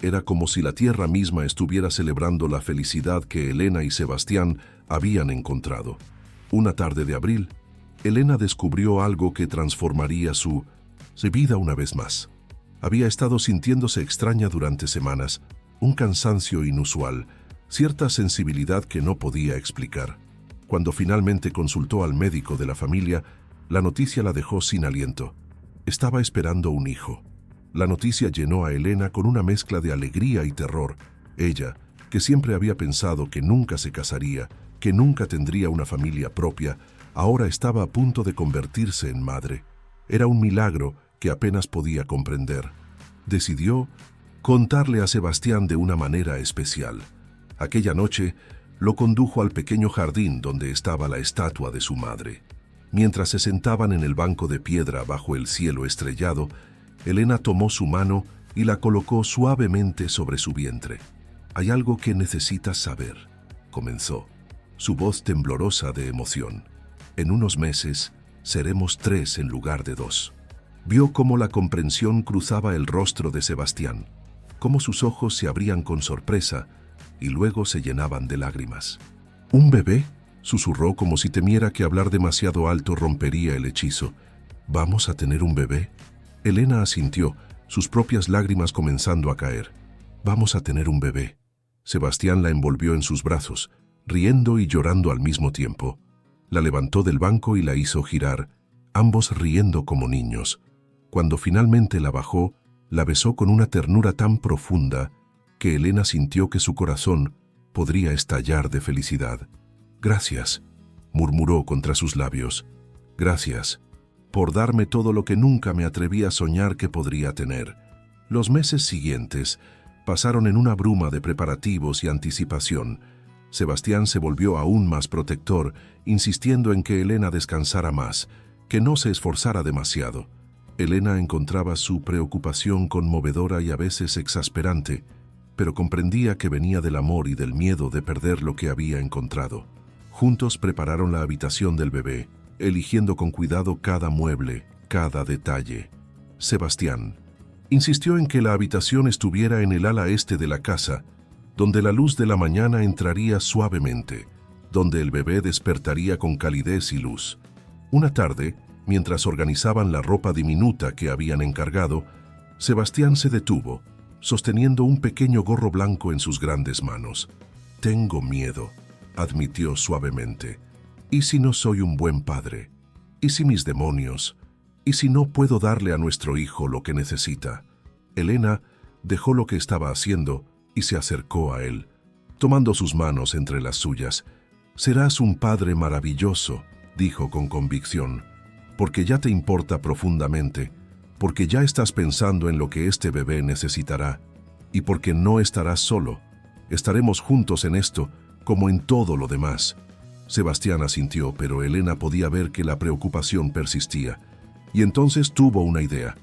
Era como si la tierra misma estuviera celebrando la felicidad que Elena y Sebastián habían encontrado. Una tarde de abril, Elena descubrió algo que transformaría su vida una vez más. Había estado sintiéndose extraña durante semanas, un cansancio inusual, cierta sensibilidad que no podía explicar. Cuando finalmente consultó al médico de la familia, la noticia la dejó sin aliento. Estaba esperando un hijo. La noticia llenó a Elena con una mezcla de alegría y terror. Ella, que siempre había pensado que nunca se casaría, que nunca tendría una familia propia, ahora estaba a punto de convertirse en madre. Era un milagro que apenas podía comprender. Decidió contarle a Sebastián de una manera especial. Aquella noche lo condujo al pequeño jardín donde estaba la estatua de su madre. Mientras se sentaban en el banco de piedra bajo el cielo estrellado, Elena tomó su mano y la colocó suavemente sobre su vientre. «Hay algo que necesitas saber», comenzó, su voz temblorosa de emoción. «En unos meses seremos 3 en lugar de 2». Vio cómo la comprensión cruzaba el rostro de Sebastián, cómo sus ojos se abrían con sorpresa y luego se llenaban de lágrimas. «¿Un bebé?», susurró como si temiera que hablar demasiado alto rompería el hechizo. «¿Vamos a tener un bebé?». Elena asintió, sus propias lágrimas comenzando a caer. «Vamos a tener un bebé». Sebastián la envolvió en sus brazos, riendo y llorando al mismo tiempo. La levantó del banco y la hizo girar, ambos riendo como niños. Cuando finalmente la bajó, la besó con una ternura tan profunda que Elena sintió que su corazón podría estallar de felicidad. «Gracias», murmuró contra sus labios. «Gracias por darme todo lo que nunca me atreví a soñar que podría tener». Los meses siguientes pasaron en una bruma de preparativos y anticipación. Sebastián se volvió aún más protector, insistiendo en que Elena descansara más, que no se esforzara demasiado. Elena encontraba su preocupación conmovedora y a veces exasperante, pero comprendía que venía del amor y del miedo de perder lo que había encontrado. Juntos prepararon la habitación del bebé, eligiendo con cuidado cada mueble, cada detalle. Sebastián insistió en que la habitación estuviera en el ala este de la casa, donde la luz de la mañana entraría suavemente, donde el bebé despertaría con calidez y luz. Una tarde, mientras organizaban la ropa diminuta que habían encargado, Sebastián se detuvo, sosteniendo un pequeño gorro blanco en sus grandes manos. «Tengo miedo», admitió suavemente. «¿Y si no soy un buen padre? ¿Y si mis demonios? ¿Y si no puedo darle a nuestro hijo lo que necesita?». Elena dejó lo que estaba haciendo y se acercó a él, tomando sus manos entre las suyas. «Serás un padre maravilloso», dijo con convicción, «porque ya te importa profundamente, porque ya estás pensando en lo que este bebé necesitará, y porque no estarás solo. Estaremos juntos en esto, como en todo lo demás». Sebastián asintió, pero Elena podía ver que la preocupación persistía, y entonces tuvo una idea.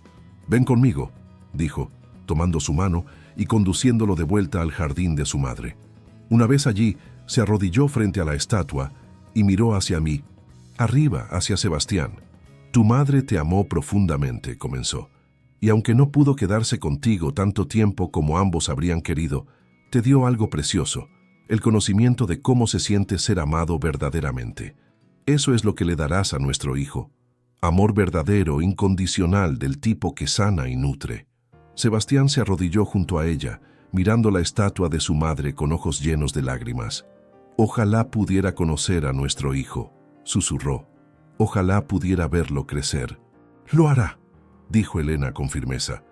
«Ven conmigo», dijo, tomando su mano y conduciéndolo de vuelta al jardín de su madre. Una vez allí, se arrodilló frente a la estatua y miró hacia mí, arriba hacia Sebastián. «Tu madre te amó profundamente», comenzó, «y aunque no pudo quedarse contigo tanto tiempo como ambos habrían querido, te dio algo precioso, el conocimiento de cómo se siente ser amado verdaderamente. Eso es lo que le darás a nuestro hijo. Amor verdadero, incondicional, del tipo que sana y nutre». Sebastián se arrodilló junto a ella, mirando la estatua de su madre con ojos llenos de lágrimas. «Ojalá pudiera conocer a nuestro hijo», susurró. «Ojalá pudiera verlo crecer». «Lo hará», dijo Elena con firmeza.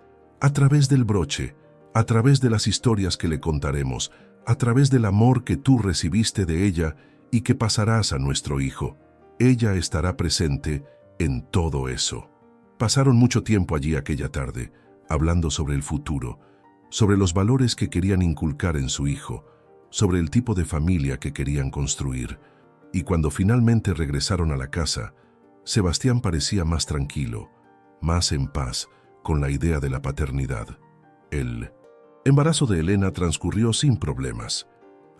«A través del broche, a través de las historias que le contaremos, a través del amor que tú recibiste de ella y que pasarás a nuestro hijo. Ella estará presente en todo eso». Pasaron mucho tiempo allí aquella tarde, hablando sobre el futuro, sobre los valores que querían inculcar en su hijo, sobre el tipo de familia que querían construir. Y cuando finalmente regresaron a la casa, Sebastián parecía más tranquilo, más en paz con la idea de la paternidad. El embarazo de Elena transcurrió sin problemas.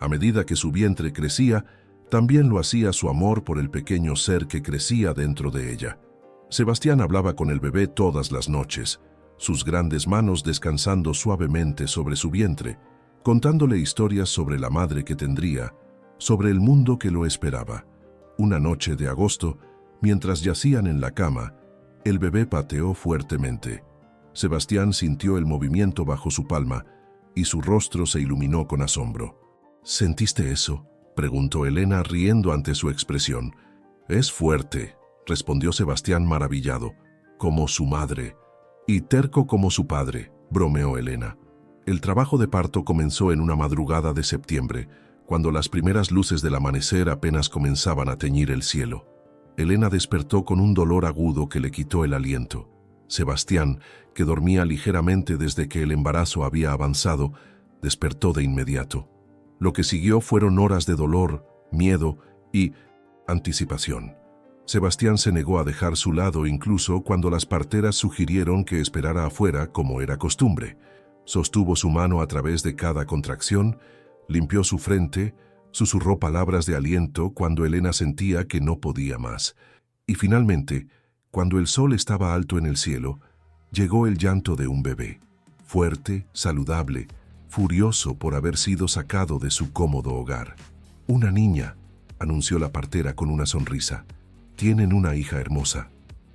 A medida que su vientre crecía, también lo hacía su amor por el pequeño ser que crecía dentro de ella. Sebastián hablaba con el bebé todas las noches, sus grandes manos descansando suavemente sobre su vientre, contándole historias sobre la madre que tendría, sobre el mundo que lo esperaba. Una noche de agosto, mientras yacían en la cama, el bebé pateó fuertemente. Sebastián sintió el movimiento bajo su palma y su rostro se iluminó con asombro. «¿Sentiste eso?», preguntó Elena riendo ante su expresión. «Es fuerte», respondió Sebastián maravillado, «como su madre». «Y terco como su padre», bromeó Elena. El trabajo de parto comenzó en una madrugada de septiembre, cuando las primeras luces del amanecer apenas comenzaban a teñir el cielo. Elena despertó con un dolor agudo que le quitó el aliento. Sebastián, que dormía ligeramente desde que el embarazo había avanzado, despertó de inmediato. Lo que siguió fueron horas de dolor, miedo y anticipación. Sebastián se negó a dejar su lado incluso cuando las parteras sugirieron que esperara afuera como era costumbre. Sostuvo su mano a través de cada contracción, limpió su frente, susurró palabras de aliento cuando Elena sentía que no podía más. Y finalmente, cuando el sol estaba alto en el cielo, llegó el llanto de un bebé, fuerte, saludable, furioso por haber sido sacado de su cómodo hogar. «Una niña», anunció la partera con una sonrisa. «Tienen una hija hermosa».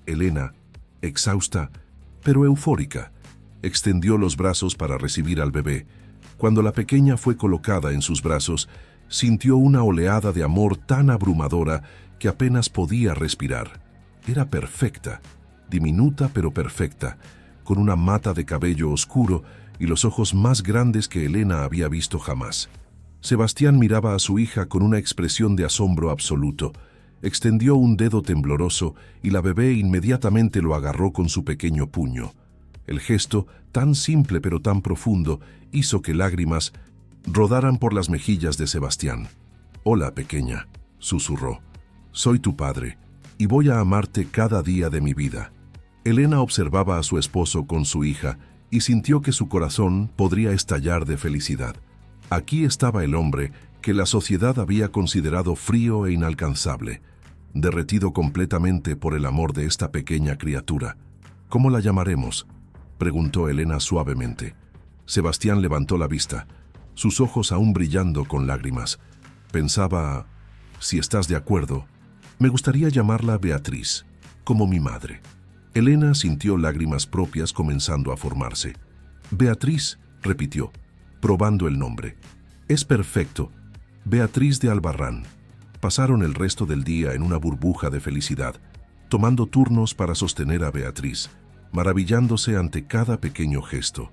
Elena, exhausta, pero eufórica, extendió los brazos para recibir al bebé. Cuando la pequeña fue colocada en sus brazos, sintió una oleada de amor tan abrumadora que apenas podía respirar. Era perfecta, diminuta pero perfecta, con una mata de cabello oscuro y los ojos más grandes que Elena había visto jamás. Sebastián miraba a su hija con una expresión de asombro absoluto. Extendió un dedo tembloroso y la bebé inmediatamente lo agarró con su pequeño puño. El gesto, tan simple pero tan profundo, hizo que lágrimas rodaran por las mejillas de Sebastián. «Hola, pequeña», susurró. «Soy tu padre y voy a amarte cada día de mi vida». Elena observaba a su esposo con su hija y sintió que su corazón podría estallar de felicidad. Aquí estaba el hombre que la sociedad había considerado frío e inalcanzable, derretido completamente por el amor de esta pequeña criatura. «¿Cómo la llamaremos?», preguntó Elena suavemente. Sebastián levantó la vista, sus ojos aún brillando con lágrimas. Pensaba, «Si estás de acuerdo, me gustaría llamarla Beatriz, como mi madre». Elena sintió lágrimas propias comenzando a formarse. «Beatriz», repitió, probando el nombre. «Es perfecto. Beatriz de Albarrán». Pasaron el resto del día en una burbuja de felicidad, tomando turnos para sostener a Beatriz, maravillándose ante cada pequeño gesto,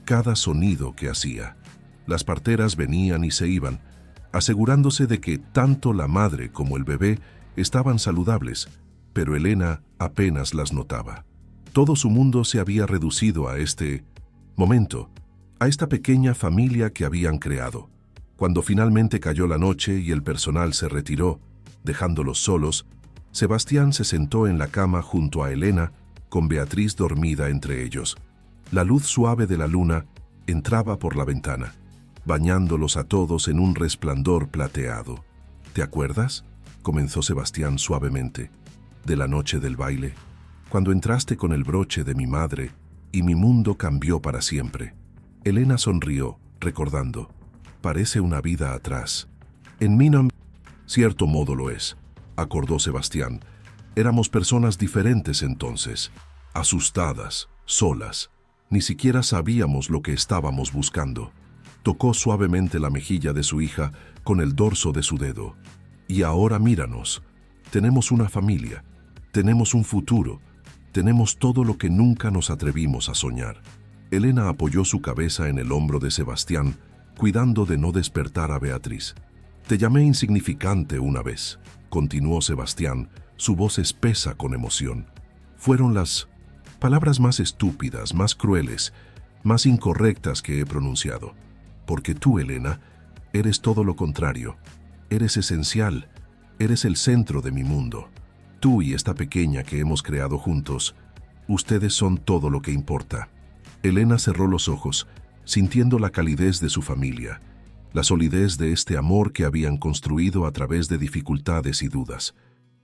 cada sonido que hacía. Las parteras venían y se iban, asegurándose de que tanto la madre como el bebé estaban saludables, pero Elena apenas las notaba. Todo su mundo se había reducido a este momento, a esta pequeña familia que habían creado. Cuando finalmente cayó la noche y el personal se retiró, dejándolos solos, Sebastián se sentó en la cama junto a Elena, con Beatriz dormida entre ellos. La luz suave de la luna entraba por la ventana, bañándolos a todos en un resplandor plateado. «¿Te acuerdas?», comenzó Sebastián suavemente, «de la noche del baile, cuando entraste con el broche de mi madre y mi mundo cambió para siempre». Elena sonrió, recordando. «Parece una vida atrás». «En mí no...». «Cierto modo lo es», acordó Sebastián. «Éramos personas diferentes entonces, asustadas, solas. Ni siquiera sabíamos lo que estábamos buscando». Tocó suavemente la mejilla de su hija con el dorso de su dedo. «Y ahora míranos. Tenemos una familia, tenemos un futuro, tenemos todo lo que nunca nos atrevimos a soñar». Elena apoyó su cabeza en el hombro de Sebastián, cuidando de no despertar a Beatriz. «Te llamé insignificante una vez», continuó Sebastián, su voz espesa con emoción. «Fueron las palabras más estúpidas, más crueles, más incorrectas que he pronunciado. Porque tú, Elena, eres todo lo contrario. Eres esencial, eres el centro de mi mundo. Tú y esta pequeña que hemos creado juntos, ustedes son todo lo que importa». Elena cerró los ojos, sintiendo la calidez de su familia, la solidez de este amor que habían construido a través de dificultades y dudas.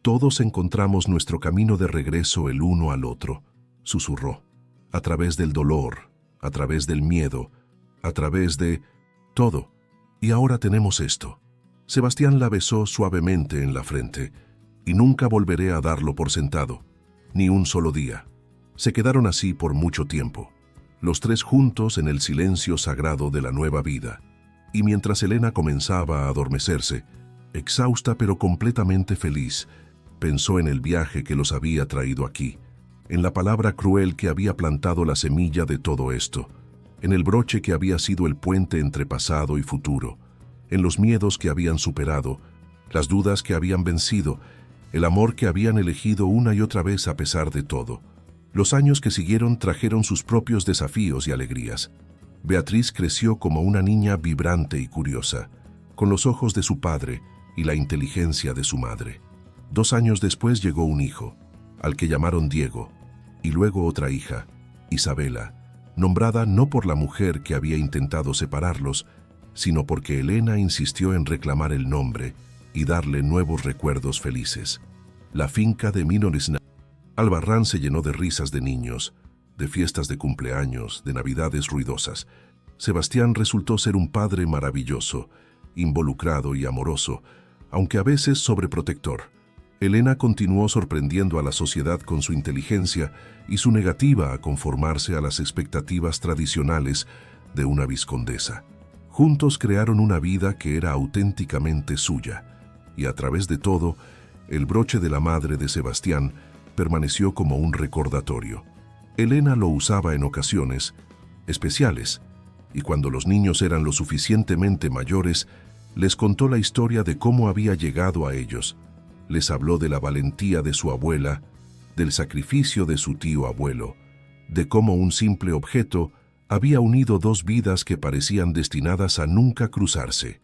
«Todos encontramos nuestro camino de regreso el uno al otro», susurró, «a través del dolor, a través del miedo, a través de todo. Y ahora tenemos esto». Sebastián la besó suavemente en la frente, «y nunca volveré a darlo por sentado, ni un solo día». Se quedaron así por mucho tiempo, los tres juntos en el silencio sagrado de la nueva vida. Y mientras Elena comenzaba a adormecerse, exhausta pero completamente feliz, pensó en el viaje que los había traído aquí, en la palabra cruel que había plantado la semilla de todo esto, en el broche que había sido el puente entre pasado y futuro, en los miedos que habían superado, las dudas que habían vencido, el amor que habían elegido una y otra vez a pesar de todo. Los años que siguieron trajeron sus propios desafíos y alegrías. Beatriz creció como una niña vibrante y curiosa, con los ojos de su padre y la inteligencia de su madre. 2 años después llegó un hijo, al que llamaron Diego, y luego otra hija, Isabela, nombrada no por la mujer que había intentado separarlos, sino porque Elena insistió en reclamar el nombre y darle nuevos recuerdos felices. La finca de Minoresna Albarrán se llenó de risas de niños, de fiestas de cumpleaños, de navidades ruidosas. Sebastián resultó ser un padre maravilloso, involucrado y amoroso, aunque a veces sobreprotector. Elena continuó sorprendiendo a la sociedad con su inteligencia y su negativa a conformarse a las expectativas tradicionales de una vizcondesa. Juntos crearon una vida que era auténticamente suya, y a través de todo, el broche de la madre de Sebastián permaneció como un recordatorio. Elena lo usaba en ocasiones especiales, y cuando los niños eran lo suficientemente mayores, les contó la historia de cómo había llegado a ellos. Les habló de la valentía de su abuela, del sacrificio de su tío abuelo, de cómo un simple objeto había unido 2 vidas que parecían destinadas a nunca cruzarse.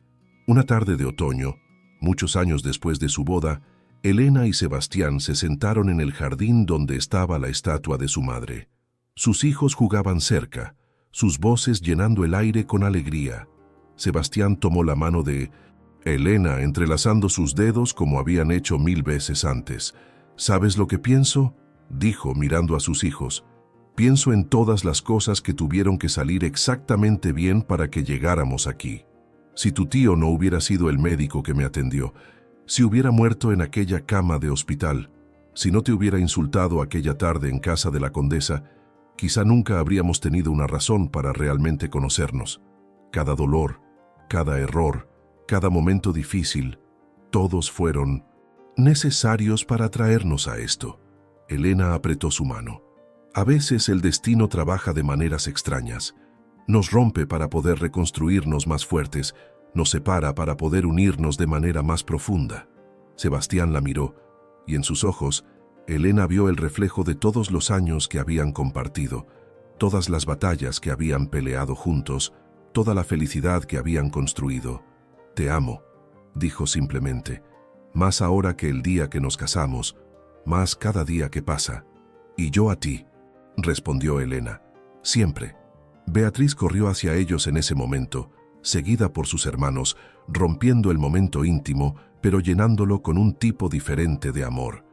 Una tarde de otoño, muchos años después de su boda, Elena y Sebastián se sentaron en el jardín donde estaba la estatua de su madre. Sus hijos jugaban cerca, sus voces llenando el aire con alegría. Sebastián tomó la mano de Elena, entrelazando sus dedos como habían hecho 1000 veces antes. ¿Sabes lo que pienso?, dijo mirando a sus hijos. Pienso en todas las cosas que tuvieron que salir exactamente bien para que llegáramos aquí. Si tu tío no hubiera sido el médico que me atendió, si hubiera muerto en aquella cama de hospital, si no te hubiera insultado aquella tarde en casa de la condesa, quizá nunca habríamos tenido una razón para realmente conocernos. Cada dolor, cada error, cada momento difícil, todos fueron necesarios para traernos a esto. Elena apretó su mano. A veces el destino trabaja de maneras extrañas. Nos rompe para poder reconstruirnos más fuertes, nos separa para poder unirnos de manera más profunda. Sebastián la miró, y en sus ojos, Elena vio el reflejo de todos los años que habían compartido, todas las batallas que habían peleado juntos, toda la felicidad que habían construido. «Te amo», dijo simplemente, «más ahora que el día que nos casamos, más cada día que pasa». «Y yo a ti», respondió Elena, «siempre». Beatriz corrió hacia ellos en ese momento, seguida por sus hermanos, rompiendo el momento íntimo, pero llenándolo con un tipo diferente de amor.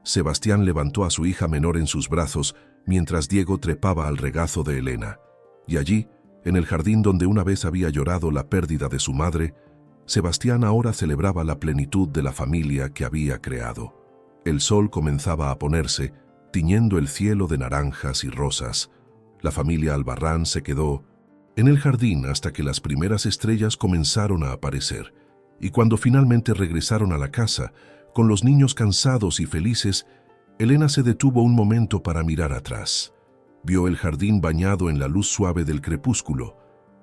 Sebastián levantó a su hija menor en sus brazos, mientras Diego trepaba al regazo de Elena. Y allí, en el jardín donde una vez había llorado la pérdida de su madre, Sebastián ahora celebraba la plenitud de la familia que había creado. El sol comenzaba a ponerse, tiñendo el cielo de naranjas y rosas. La familia Albarrán se quedó en el jardín hasta que las primeras estrellas comenzaron a aparecer, y cuando finalmente regresaron a la casa, con los niños cansados y felices, Elena se detuvo un momento para mirar atrás. Vio el jardín bañado en la luz suave del crepúsculo,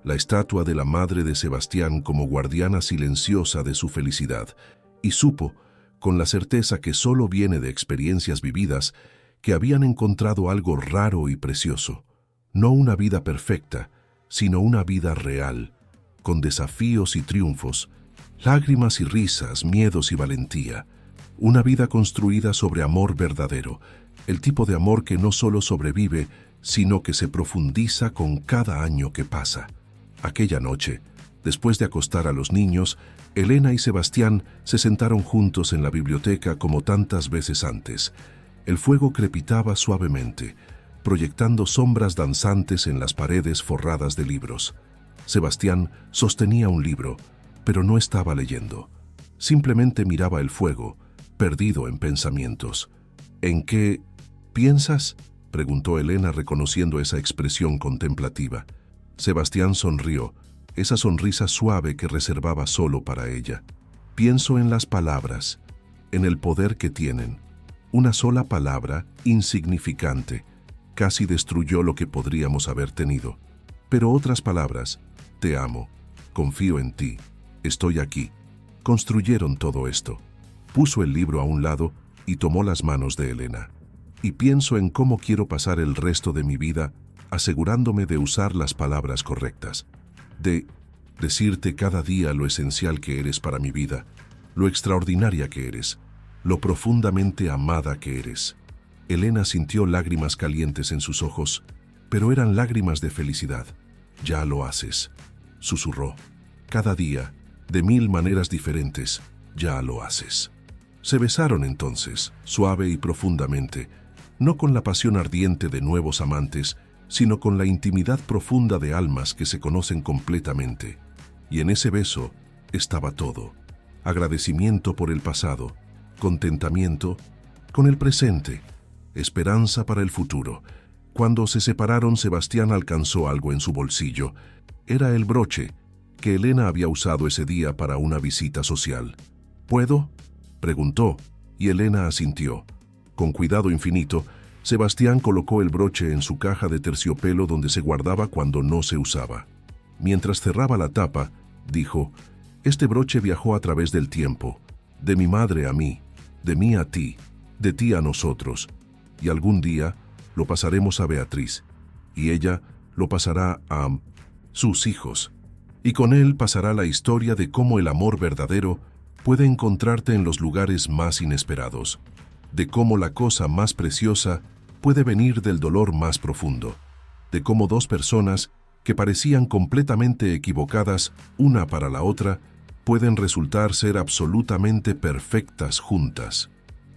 la estatua de la madre de Sebastián como guardiana silenciosa de su felicidad, y supo, con la certeza que solo viene de experiencias vividas, que habían encontrado algo raro y precioso. No una vida perfecta, sino una vida real, con desafíos y triunfos, lágrimas y risas, miedos y valentía. Una vida construida sobre amor verdadero, el tipo de amor que no solo sobrevive, sino que se profundiza con cada año que pasa. Aquella noche, después de acostar a los niños, Elena y Sebastián se sentaron juntos en la biblioteca como tantas veces antes. El fuego crepitaba suavemente, proyectando sombras danzantes en las paredes forradas de libros. Sebastián sostenía un libro, pero no estaba leyendo. Simplemente miraba el fuego, perdido en pensamientos. «¿En qué piensas?», preguntó Elena, reconociendo esa expresión contemplativa. Sebastián sonrió, esa sonrisa suave que reservaba solo para ella. «Pienso en las palabras, en el poder que tienen. Una sola palabra, insignificante, casi destruyó lo que podríamos haber tenido. Pero otras palabras, te amo, confío en ti, estoy aquí, construyeron todo esto». Puso el libro a un lado y tomó las manos de Elena. «Y pienso en cómo quiero pasar el resto de mi vida asegurándome de usar las palabras correctas, de decirte cada día lo esencial que eres para mi vida, lo extraordinaria que eres, lo profundamente amada que eres. Elena sintió lágrimas calientes en sus ojos, pero eran lágrimas de felicidad. Ya lo haces, susurró. Cada día, de 1000 maneras diferentes, ya lo haces. Se besaron entonces, suave y profundamente, no con la pasión ardiente de nuevos amantes, sino con la intimidad profunda de almas que se conocen completamente. Y en ese beso estaba todo: agradecimiento por el pasado, contentamiento con el presente, esperanza para el futuro. Cuando se separaron, Sebastián alcanzó algo en su bolsillo. Era el broche que Elena había usado ese día para una visita social. ¿Puedo?, preguntó, y Elena asintió. Con cuidado infinito, Sebastián colocó el broche en su caja de terciopelo donde se guardaba cuando no se usaba. Mientras cerraba la tapa, dijo: «Este broche viajó a través del tiempo, de mi madre a mí, de mí a ti, de ti a nosotros, y algún día lo pasaremos a Beatriz, y ella lo pasará a sus hijos, y con él pasará la historia de cómo el amor verdadero puede encontrarte en los lugares más inesperados, de cómo la cosa más preciosa puede venir del dolor más profundo, de cómo dos personas que parecían completamente equivocadas una para la otra pueden resultar ser absolutamente perfectas juntas».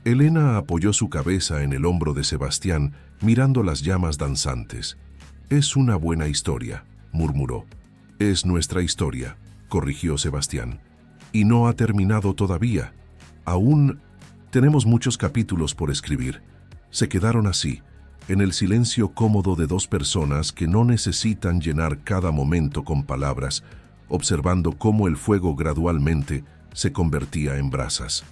Elena apoyó su cabeza en el hombro de Sebastián, mirando las llamas danzantes. «Es una buena historia», murmuró. «Es nuestra historia», corrigió Sebastián. «Y no ha terminado todavía. Aún tenemos muchos capítulos por escribir». Se quedaron así, en el silencio cómodo de dos personas que no necesitan llenar cada momento con palabras, observando cómo el fuego gradualmente se convertía en brasas.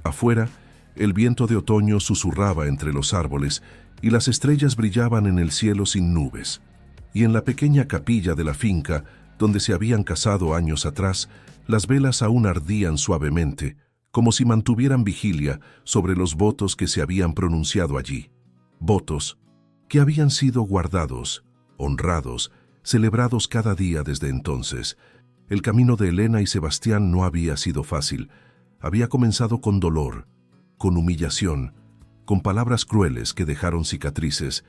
Afuera, el viento de otoño susurraba entre los árboles y las estrellas brillaban en el cielo sin nubes. Y en la pequeña capilla de la finca, donde se habían casado años atrás, las velas aún ardían suavemente, como si mantuvieran vigilia sobre los votos que se habían pronunciado allí. Votos que habían sido guardados, honrados, celebrados cada día desde entonces. El camino de Elena y Sebastián no había sido fácil. Había comenzado con dolor, con humillación, con palabras crueles que dejaron cicatrices,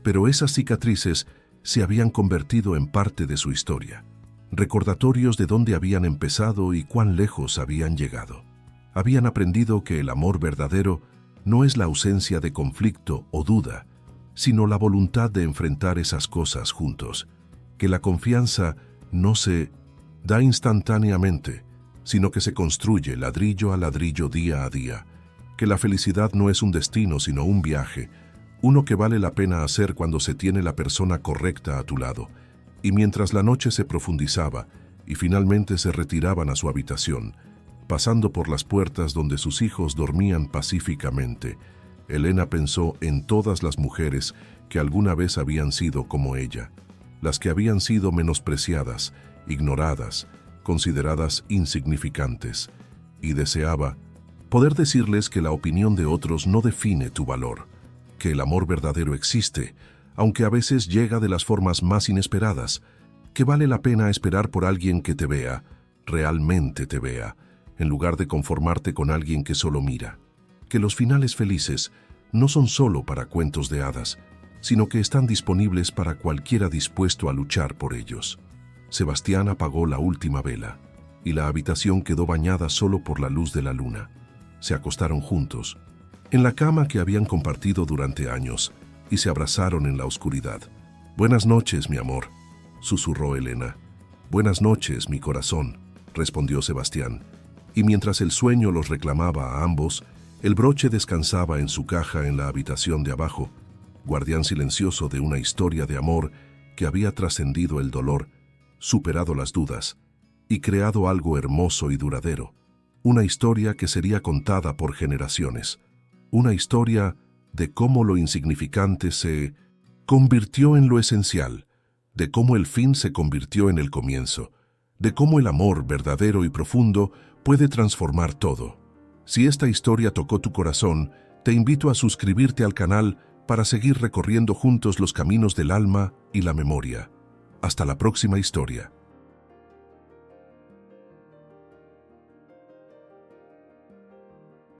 pero esas cicatrices se habían convertido en parte de su historia, recordatorios de dónde habían empezado y cuán lejos habían llegado. Habían aprendido que el amor verdadero no es la ausencia de conflicto o duda, sino la voluntad de enfrentar esas cosas juntos, que la confianza no se da instantáneamente, sino que se construye ladrillo a ladrillo día a día, que la felicidad no es un destino sino un viaje, uno que vale la pena hacer cuando se tiene la persona correcta a tu lado. Y mientras la noche se profundizaba y finalmente se retiraban a su habitación, pasando por las puertas donde sus hijos dormían pacíficamente, Elena pensó en todas las mujeres que alguna vez habían sido como ella, las que habían sido menospreciadas, ignoradas, consideradas insignificantes, y deseaba poder decirles que la opinión de otros no define tu valor, que el amor verdadero existe, aunque a veces llega de las formas más inesperadas, que vale la pena esperar por alguien que te vea, realmente te vea, en lugar de conformarte con alguien que solo mira, que los finales felices no son solo para cuentos de hadas, sino que están disponibles para cualquiera dispuesto a luchar por ellos. Sebastián apagó la última vela, y la habitación quedó bañada solo por la luz de la luna. Se acostaron juntos, en la cama que habían compartido durante años, y se abrazaron en la oscuridad. «Buenas noches, mi amor», susurró Elena. «Buenas noches, mi corazón», respondió Sebastián. Y mientras el sueño los reclamaba a ambos, el broche descansaba en su caja en la habitación de abajo, guardián silencioso de una historia de amor que había trascendido el dolor, superado las dudas y creado algo hermoso y duradero. Una historia que sería contada por generaciones. Una historia de cómo lo insignificante se convirtió en lo esencial, de cómo el fin se convirtió en el comienzo, de cómo el amor verdadero y profundo puede transformar todo. Si esta historia tocó tu corazón, te invito a suscribirte al canal para seguir recorriendo juntos los caminos del alma y la memoria. Hasta la próxima historia.